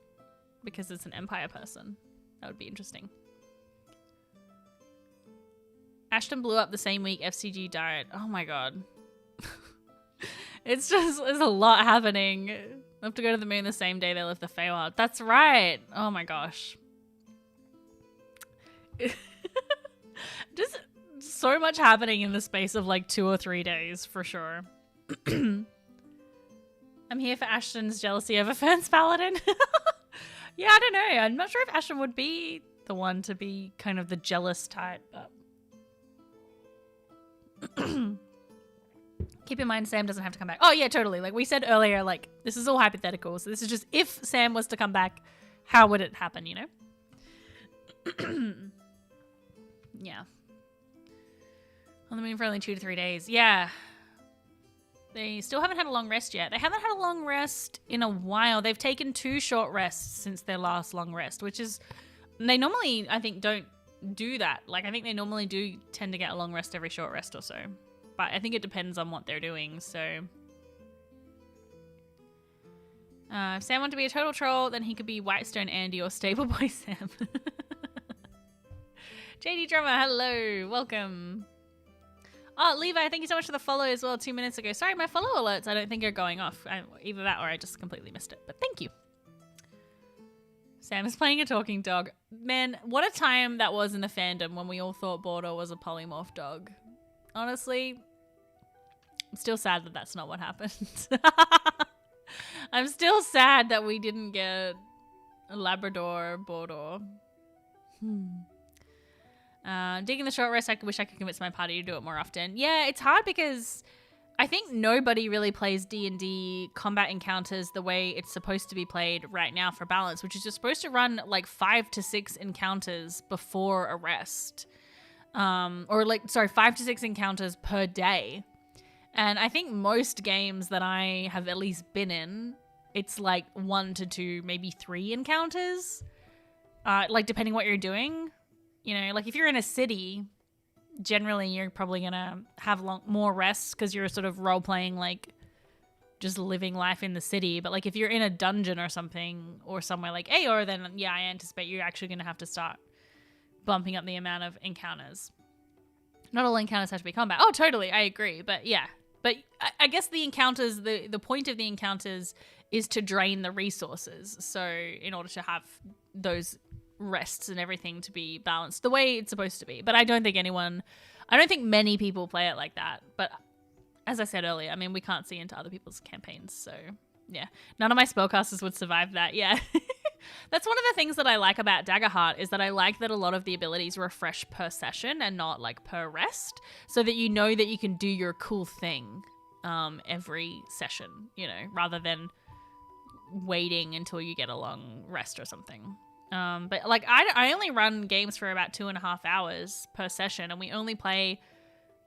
Because it's an Empire person. That would be interesting. Ashton blew up the same week FCG died. Oh my god. There's a lot happening. We have to go to the moon the same day they left the Feywild. That's right. Oh my gosh. Just so much happening in the space of like 2 or 3 days for sure. I'm here for Ashton's jealousy over Fern's Paladin. Yeah, I don't know. I'm not sure if Ashton would be the one to be kind of the jealous type, but keep in mind, Sam doesn't have to come back. Oh, yeah, totally. Like we said earlier, like, this is all hypothetical. So this is just if Sam was to come back, how would it happen, you know? Yeah. On the moon for only 2 to 3 days. Yeah. They still haven't had a long rest yet. They haven't had a long rest in a while. They've taken 2 short rests since their last long rest, which is... They normally, I think, don't do that. Like, I think they normally do tend to get a long rest every short rest or so. But I think it depends on what they're doing, so... if Sam wanted to be a total troll, then he could be Whitestone Andy or Stable Boy Sam. JD Drummer, hello. Welcome. Oh, Levi, thank you so much for the follow as well 2 minutes ago. Sorry, my follow alerts I don't think are going off. Either that or I just completely missed it. But thank you. Sam is playing a talking dog. Man, what a time that was in the fandom when we all thought Border was a polymorph dog. Honestly, I'm still sad that that's not what happened. I'm still sad that we didn't get a Labrador Border. Digging the short rest, I wish I could convince my party to do it more often. Yeah, it's hard because I think nobody really plays D&D combat encounters the way it's supposed to be played right now for balance, which is you're supposed to run like 5 to 6 encounters before a rest. 5 to 6 encounters per day. And I think most games that I have at least been in, it's like 1 to 2, maybe 3 encounters. Like depending what you're doing. You know, like if you're in a city, generally you're probably going to have more rests because you're sort of role-playing like just living life in the city. But like if you're in a dungeon or something or somewhere like Aeor, then yeah, I anticipate you're actually going to have to start bumping up the amount of encounters. Not all encounters have to be combat. Oh, totally. I agree. But yeah. But I guess the encounters, the point of the encounters is to drain the resources. So in order to have those rests and everything to be balanced the way it's supposed to be. But I don't think many people play it like that. But as I said earlier, I mean, we can't see into other people's campaigns, so yeah. None of my spellcasters would survive that, yeah. That's one of the things that I like about Daggerheart, is that I like that a lot of the abilities refresh per session and not like per rest, so that you know that you can do your cool thing every session, you know, rather than waiting until you get a long rest or something. But like I only run games for about 2.5 hours per session, and we only play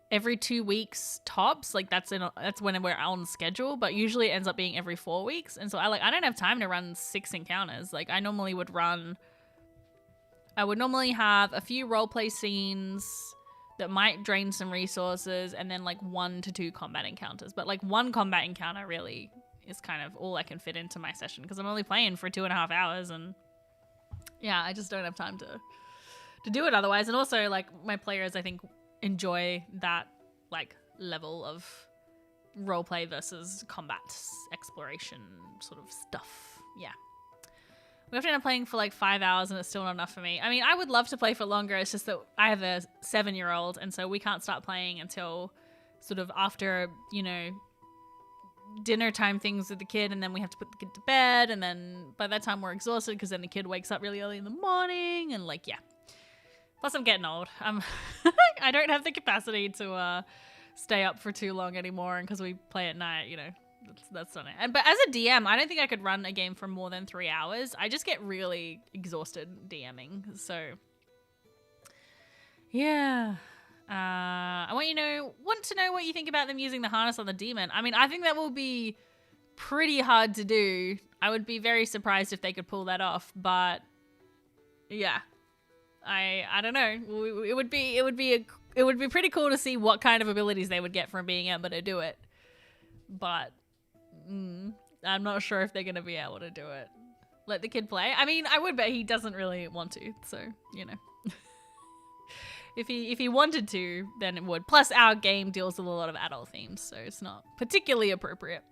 every 2 weeks tops. Like that's when we're on schedule, but usually it ends up being every 4 weeks. And so I don't have time to run 6 encounters. Like I would normally have a few roleplay scenes that might drain some resources, and then like 1 to 2 combat encounters. But like 1 combat encounter really is kind of all I can fit into my session, because I'm only playing for 2.5 hours, and yeah, I just don't have time to do it otherwise. And also like my players, I think, enjoy that like level of roleplay versus combat exploration sort of stuff. Yeah. We have to end up playing for like 5 hours, and it's still not enough for me. I mean, I would love to play for longer. It's just that I have a 7-year-old, and so we can't start playing until sort of after, you know, dinner time things with the kid, and then we have to put the kid to bed, and then by that time we're exhausted because then the kid wakes up really early in the morning, and like, yeah. Plus I'm getting old. I don't have the capacity to stay up for too long anymore, and because we play at night, you know, that's not it. But as a DM, I don't think I could run a game for more than 3 hours. I just get really exhausted DMing. So yeah. I want to know what you think about them using the harness on the demon. I mean, I think that will be pretty hard to do. I would be very surprised if they could pull that off, but yeah. I don't know. It would be pretty cool to see what kind of abilities they would get from being able to do it. But I'm not sure if they're going to be able to do it. Let the kid play. I mean, I would bet he doesn't really want to, so, you know. If he wanted to, then it would. Plus, our game deals with a lot of adult themes, so it's not particularly appropriate.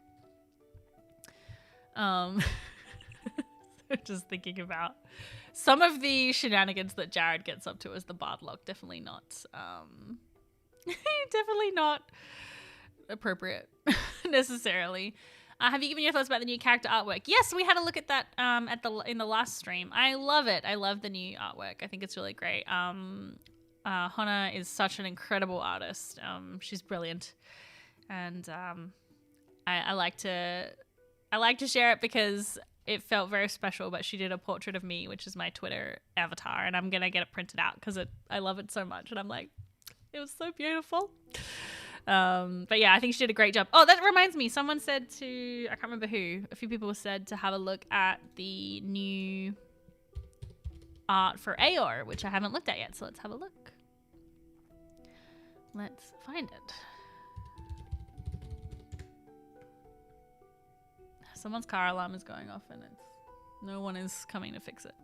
Just thinking about some of the shenanigans that Jared gets up to as the Bardlock. Definitely not appropriate necessarily. Have you given your thoughts about the new character artwork? Yes, we had a look at that in the last stream. I love it. I love the new artwork. I think it's really great. Hannah is such an incredible artist. She's brilliant, and I like to share it because it felt very special. But she did a portrait of me, which is my Twitter avatar, and I'm gonna get it printed out because I love it so much, and I'm like, it was so beautiful. But yeah, I think she did a great job. Oh, that reminds me, someone said I can't remember who, a few people said to have a look at the new art for Aeor, which I haven't looked at yet, so let's have a look. Let's find it. Someone's car alarm is going off, and no one is coming to fix it.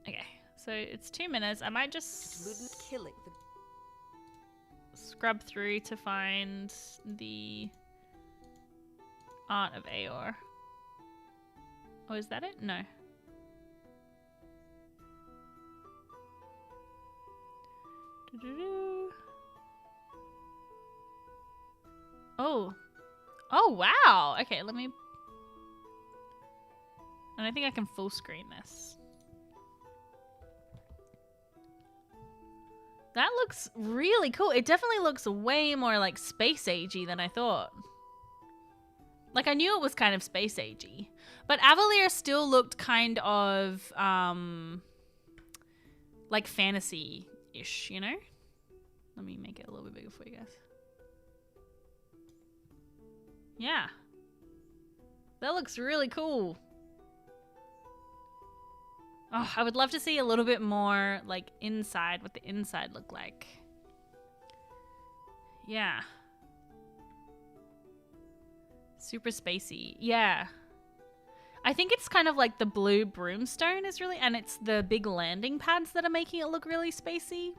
Okay, so it's 2 minutes. I might just scrub through to find the art of Aeor. Oh, is that it? No. Oh wow. Okay, and I think I can full screen this. That looks really cool. It definitely looks way more like space agey than I thought. Like, I knew it was kind of space agey, but Avalier still looked kind of like fantasy-ish, you know? Let me make it a little bit bigger for you guys. Yeah. That looks really cool. Oh, I would love to see a little bit more, like, inside, what the inside look like. Yeah. Super spacey. Yeah. I think it's kind of like the blue broomstone is really, and it's the big landing pads that are making it look really spacey.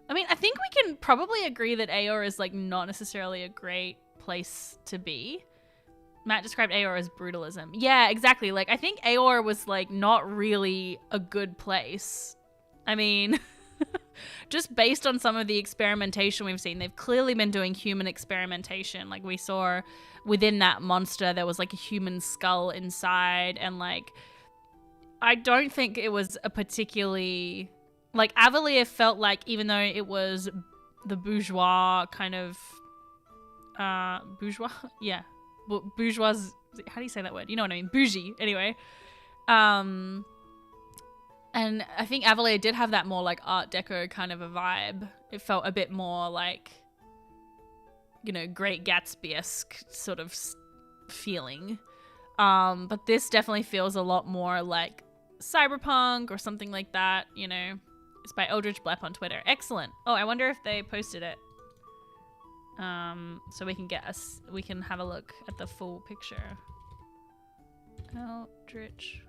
I mean, I think we can probably agree that Aeor is, like, not necessarily a great place to be. Matt described Aeor as brutalism. Yeah, exactly. Like, I think Aeor was, like, not really a good place. I mean, just based on some of the experimentation we've seen, they've clearly been doing human experimentation. Like we saw within that monster, there was like a human skull inside, and like I don't think it was a particularly like Avalier felt like, even though it was the bourgeois kind of bourgeois, yeah, bourgeois. How do you say that word? You know what I mean? Bougie. Anyway, and I think Avalier did have that more like Art Deco kind of a vibe. It felt a bit more like, you know, Great Gatsby-esque sort of feeling. But this definitely feels a lot more like cyberpunk or something like that, you know. It's by Eldritch Blep on Twitter. Excellent. Oh, I wonder if they posted it. So we can have a look at the full picture. Eldritch.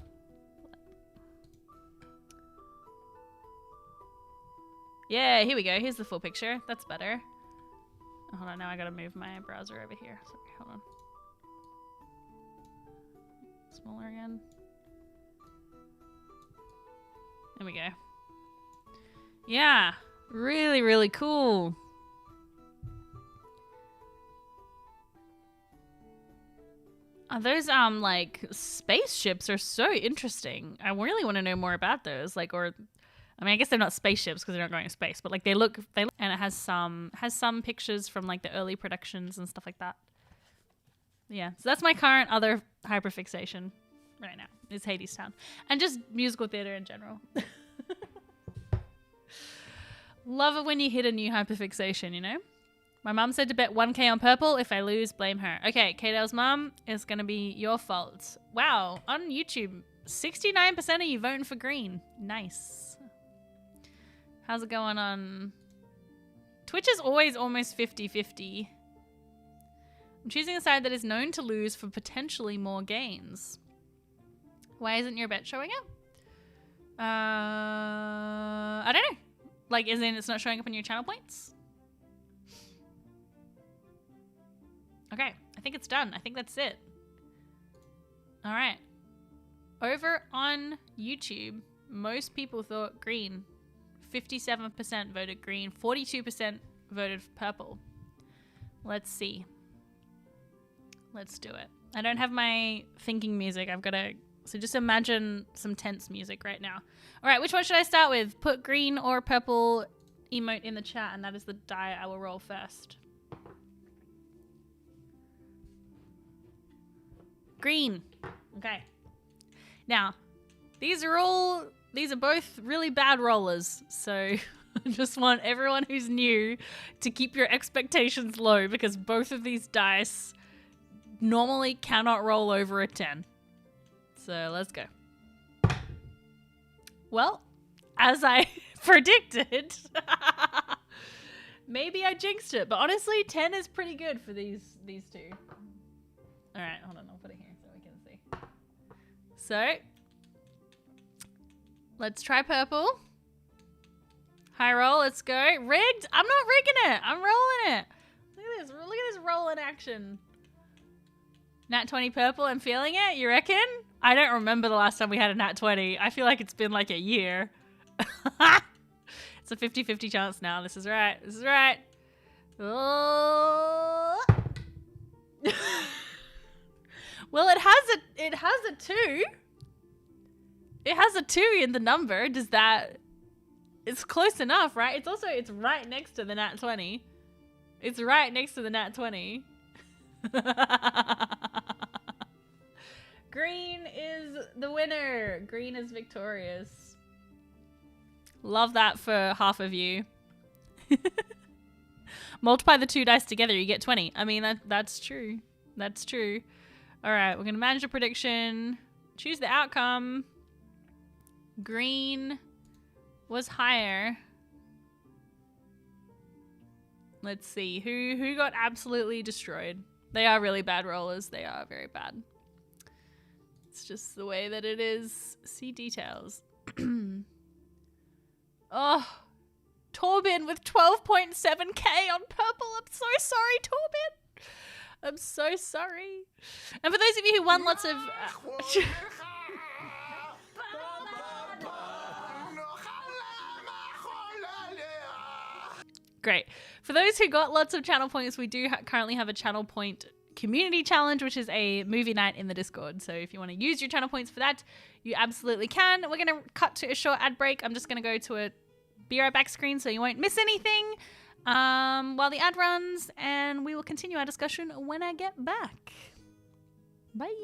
Yeah, here we go. Here's the full picture. That's better. Oh, hold on, now I gotta move my browser over here. Sorry, hold on. Smaller again. There we go. Yeah, really, really cool. Those like spaceships are so interesting. I really want to know more about those. Like, or I mean, I guess they're not spaceships because they're not going to space, but like they look, and it has some pictures from like the early productions and stuff like that. Yeah, so that's my current other hyperfixation right now is Hadestown, and just musical theater in general. Love it when you hit a new hyperfixation, you know? My mum said to bet 1k on purple. If I lose, blame her. Okay, K-Dale's mum, it's going to be your fault. Wow, on YouTube, 69% of you voting for green. Nice. How's it going on? Twitch is always almost 50-50. I'm choosing a side that is known to lose for potentially more gains. Why isn't your bet showing up? I don't know. Like, as in it's not showing up on your channel points? Okay, I think it's done. I think that's it. All right. Over on YouTube, most people thought green. 57% voted green. 42% voted purple. Let's see. Let's do it. I don't have my thinking music. I've got to... So just imagine some tense music right now. All right, which one should I start with? Put green or purple emote in the chat, and that is the die I will roll first. Green. Okay. Now, these are both really bad rollers, so I just want everyone who's new to keep your expectations low, because both of these dice normally cannot roll over a 10. So let's go. Well, as I predicted, maybe I jinxed it, but honestly, 10 is pretty good for these two. All right, hold on, I'll put it here so we can see. So, let's try purple. High roll, let's go. Rigged? I'm not rigging it. I'm rolling it. Look at this. Look at this roll in action. Nat 20 purple, I'm feeling it. You reckon? I don't remember the last time we had a nat 20. I feel like it's been like a year. It's a 50-50 chance now. This is right. This is right. Oh. Well, it has a 2. It has a 2 in the number. Does that... It's close enough, right? It's right next to the nat 20. It's right next to the nat 20. Green is the winner. Green is victorious. Love that for half of you. Multiply the 2 dice together, you get 20. I mean, that's true. That's true. All right, we're going to manage a prediction. Choose the outcome. Green was higher. Let's see. Who got absolutely destroyed? They are really bad rollers. They are very bad. It's just the way that it is. See details. Oh, Torben with 12.7k on purple. I'm so sorry, Torben. I'm so sorry. And for those of you who won lots of... Great. For those who got lots of channel points, we do currently have a channel point community challenge, which is a movie night in the Discord. So if you want to use your channel points for that, you absolutely can. We're going to cut to a short ad break. I'm just going to go to a be right back screen so you won't miss anything while the ad runs, and we will continue our discussion when I get back. Bye.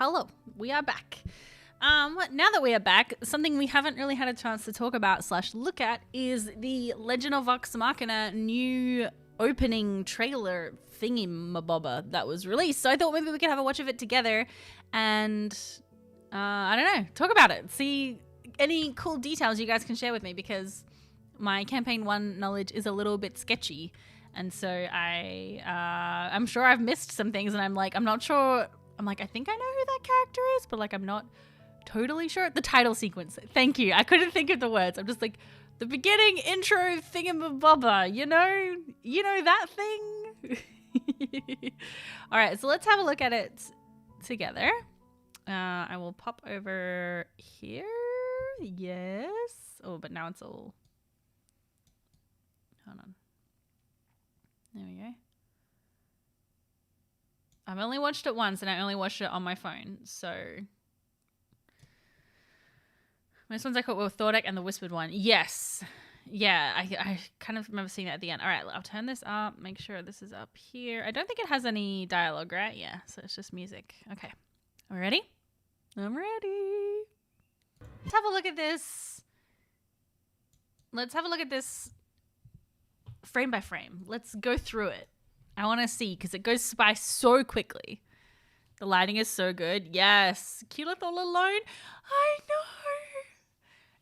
hello. We are back. Now that we are back, something we haven't really had a chance to talk about / look at is the Legend of Vox Machina new opening trailer thingy-mabobber that was released. So I thought maybe we could have a watch of it together and, I don't know, talk about it. See any cool details you guys can share with me, because my campaign 1 knowledge is a little bit sketchy. And so I'm sure I've missed some things, and I'm not sure. I'm like, I think I know who that character is, but like, I'm not totally sure. The title sequence. Thank you. I couldn't think of the words. I'm just like, the beginning intro thingamabobber, you know that thing? All right, so let's have a look at it together. I will pop over here. Yes. Oh, but now it's all... Hold on. There we go. I've only watched it once, and I only watched it on my phone, so... Most ones I caught were Thordek and the Whispered One. Yes. Yeah, I kind of remember seeing that at the end. All right, I'll turn this up, make sure this is up here. I don't think it has any dialogue, right? Yeah, so it's just music. Okay. Are we ready? I'm ready. Let's have a look at this. Let's have a look at this frame by frame. Let's go through it. I want to see, because it goes by so quickly. The lighting is so good. Yes. Keyleth all alone. I know.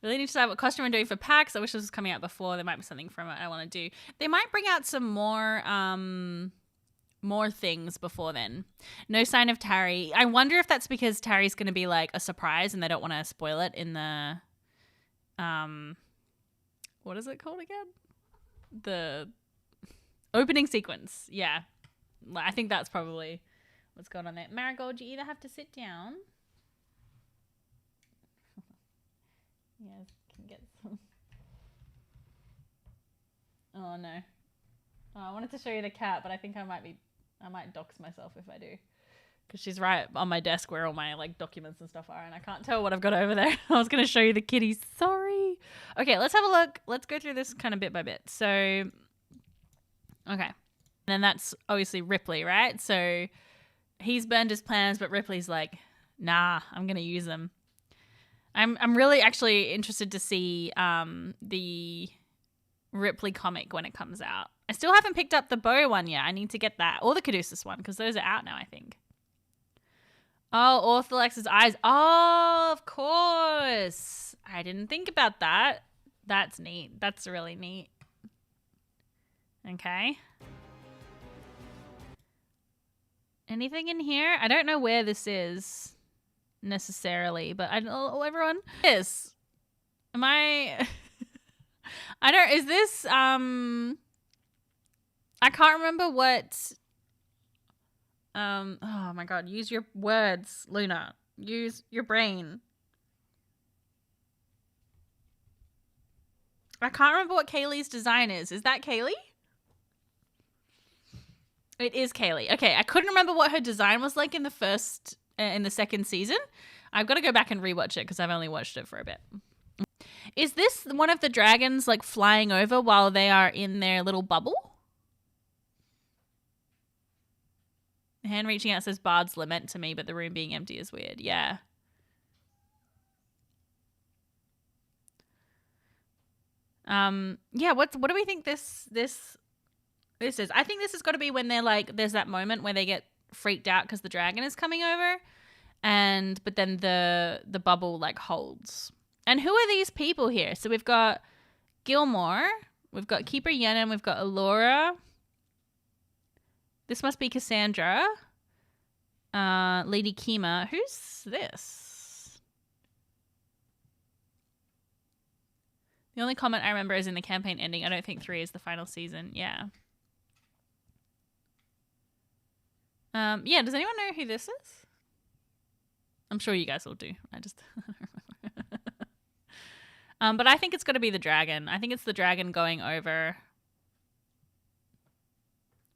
Really need to decide what costume I'm doing for PAX. I wish this was coming out before. There might be something from it I want to do. They might bring out some more things before then. No sign of Tarry. I wonder if that's because Tarry's going to be like a surprise and they don't want to spoil it in the what is it called again? The opening sequence. Yeah. I think that's probably what's going on there. Marigold, you either have to sit down. Yes, can get some. Oh no. Oh, I wanted to show you the cat, but I think I might dox myself if I do. Because she's right on my desk where all my like documents and stuff are, and I can't tell what I've got over there. I was going to show you the kitty. Sorry. Okay, let's have a look. Let's go through this kind of bit by bit. So, okay. And then that's obviously Ripley, right? So he's burned his plans, but Ripley's like, nah, I'm going to use them. I'm really actually interested to see the Ripley comic when it comes out. I still haven't picked up the Bow one yet. I need to get that. Or the Caduceus one, because those are out now, I think. Oh, Ortholex's eyes. Oh, of course. I didn't think about that. That's neat. That's really neat. Okay. Anything in here? I don't know where this is necessarily, but I know everyone is. Am I I don't is this I can't remember what oh my god, use your words, Luna. Use your brain. I can't remember what Kaylee's design is. Is that Kaylee? It is Kaylee. Okay, I couldn't remember what her design was like in the second season. I've got to go back and rewatch it because I've only watched it for a bit. Is this one of the dragons like flying over while they are in their little bubble? The hand reaching out says Bard's Lament to me, but the room being empty is weird. Yeah. Yeah, what do we think this is? I think this has got to be when they're like, there's that moment where they get freaked out because the dragon is coming over, but then the bubble like holds. And who are these people here? So we've got Gilmore, we've got Keeper Yennon, we've got Allura. This must be Cassandra. Lady Kima. Who's this? The only comment I remember is in the campaign ending. I don't think 3 is the final season. Yeah. Yeah, does anyone know who this is? I'm sure you guys all do. I just don't remember. But I think it's got to be the dragon. I think it's the dragon going over.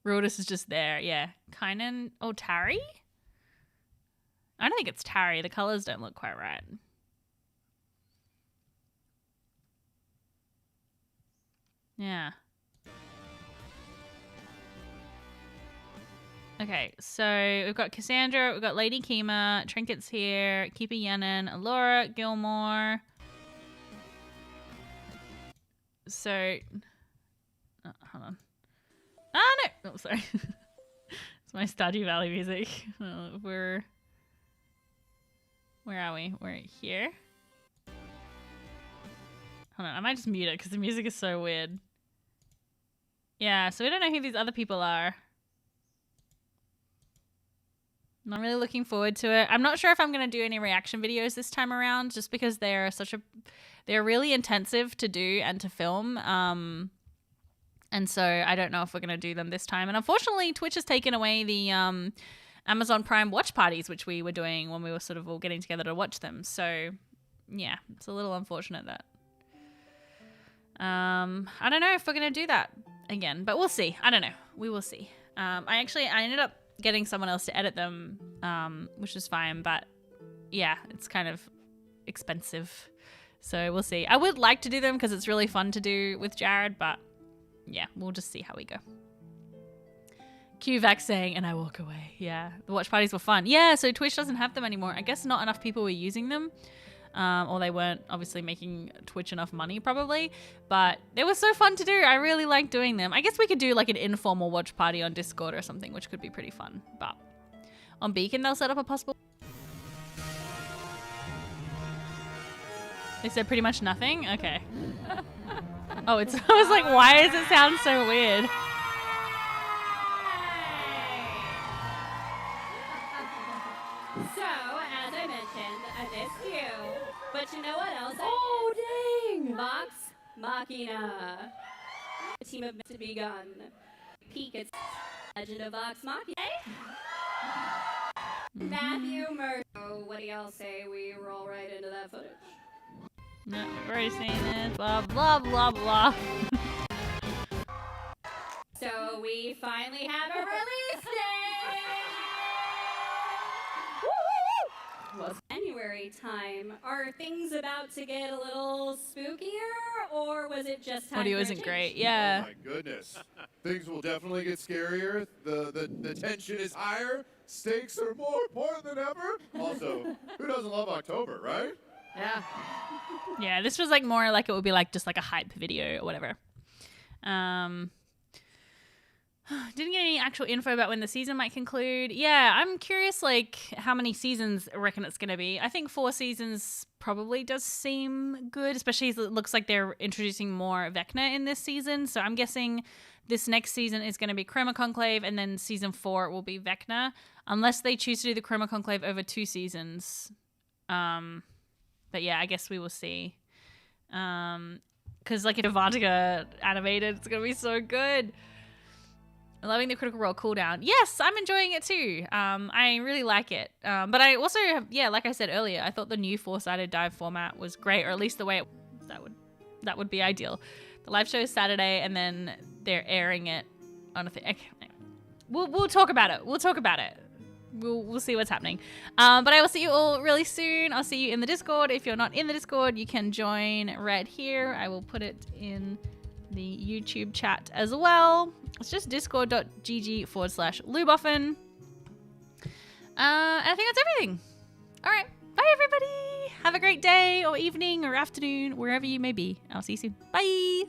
Rodus is just there. Yeah. Kynan. Oh, Tarry? I don't think it's Tarry. The colors don't look quite right. Yeah. Okay, so we've got Cassandra, we've got Lady Kima, Trinket's here, Keeper Yenin, Laura, Gilmore. So, oh, hold on. Ah, no! Oh, sorry. It's my Stardew Valley music. Where are we? We're here. Hold on, I might just mute it because the music is so weird. Yeah, so we don't know who these other people are. I'm really looking forward to it. I'm not sure if I'm going to do any reaction videos this time around just because they're really intensive to do and to film. And so I don't know if we're going to do them this time. And unfortunately, Twitch has taken away the Amazon Prime watch parties, which we were doing when we were sort of all getting together to watch them. So yeah, it's a little unfortunate that. I don't know if we're going to do that again, but we'll see. I don't know. We will see. I ended up getting someone else to edit them, which is fine, but yeah, it's kind of expensive, so we'll see. I would like to do them because it's really fun to do with Jared, but yeah, we'll just see how we go. QVac saying, and I walk away. Yeah, the watch parties were fun. Yeah, so Twitch doesn't have them anymore. I guess not enough people were using them, or they weren't obviously making Twitch enough money probably, but they were so fun to do. I really like doing them. I guess we could do like an informal watch party on Discord or something, which could be pretty fun, but on Beacon they'll set up a possible. They said pretty much nothing? Okay. Oh, I was like, why does it sound so weird? So, as I mentioned, I missed you. But you know what else? Oh, dang! Vox Machina. A team of to be begun. Peek at Legend of Vox Machina. Matthew Murray. Oh, what do y'all say we roll right into that footage? No, we've already seen this. Blah, blah, blah, blah. So we finally have a release date! Well, January time. Are things about to get a little spookier, or was it just time Audio for a isn't change? great. Yeah. Oh my goodness. Things will definitely get scarier. The tension is higher. Stakes are more important than ever. Also, who doesn't love October, right? Yeah. Yeah, this was like more like it would be like just like a hype video or whatever. Didn't get any actual info about when the season might conclude. Yeah, I'm curious like how many seasons I reckon it's going to be. I think 4 seasons probably does seem good, especially as it looks like they're introducing more Vecna in this season. So I'm guessing this next season is going to be Chroma Conclave, and then season 4 will be Vecna, unless they choose to do the Chroma Conclave over 2 seasons. But yeah, I guess we will see. Because like if Avantika animated, it's going to be so good. I'm loving the Critical Role cooldown. Yes, I'm enjoying it too. I really like it. But I also, yeah, like I said earlier, I thought the new 4-sided dive format was great, or at least the way that would be ideal. The live show is Saturday, and then they're airing it on a thing. Okay, anyway. We'll talk about it. We'll talk about it. We'll see what's happening. But I will see you all really soon. I'll see you in the Discord. If you're not in the Discord, you can join right here. I will put it in the YouTube chat as well. It's just discord.gg/Luboffen. And I think that's everything. All right. Bye, everybody. Have a great day or evening or afternoon, wherever you may be. I'll see you soon. Bye.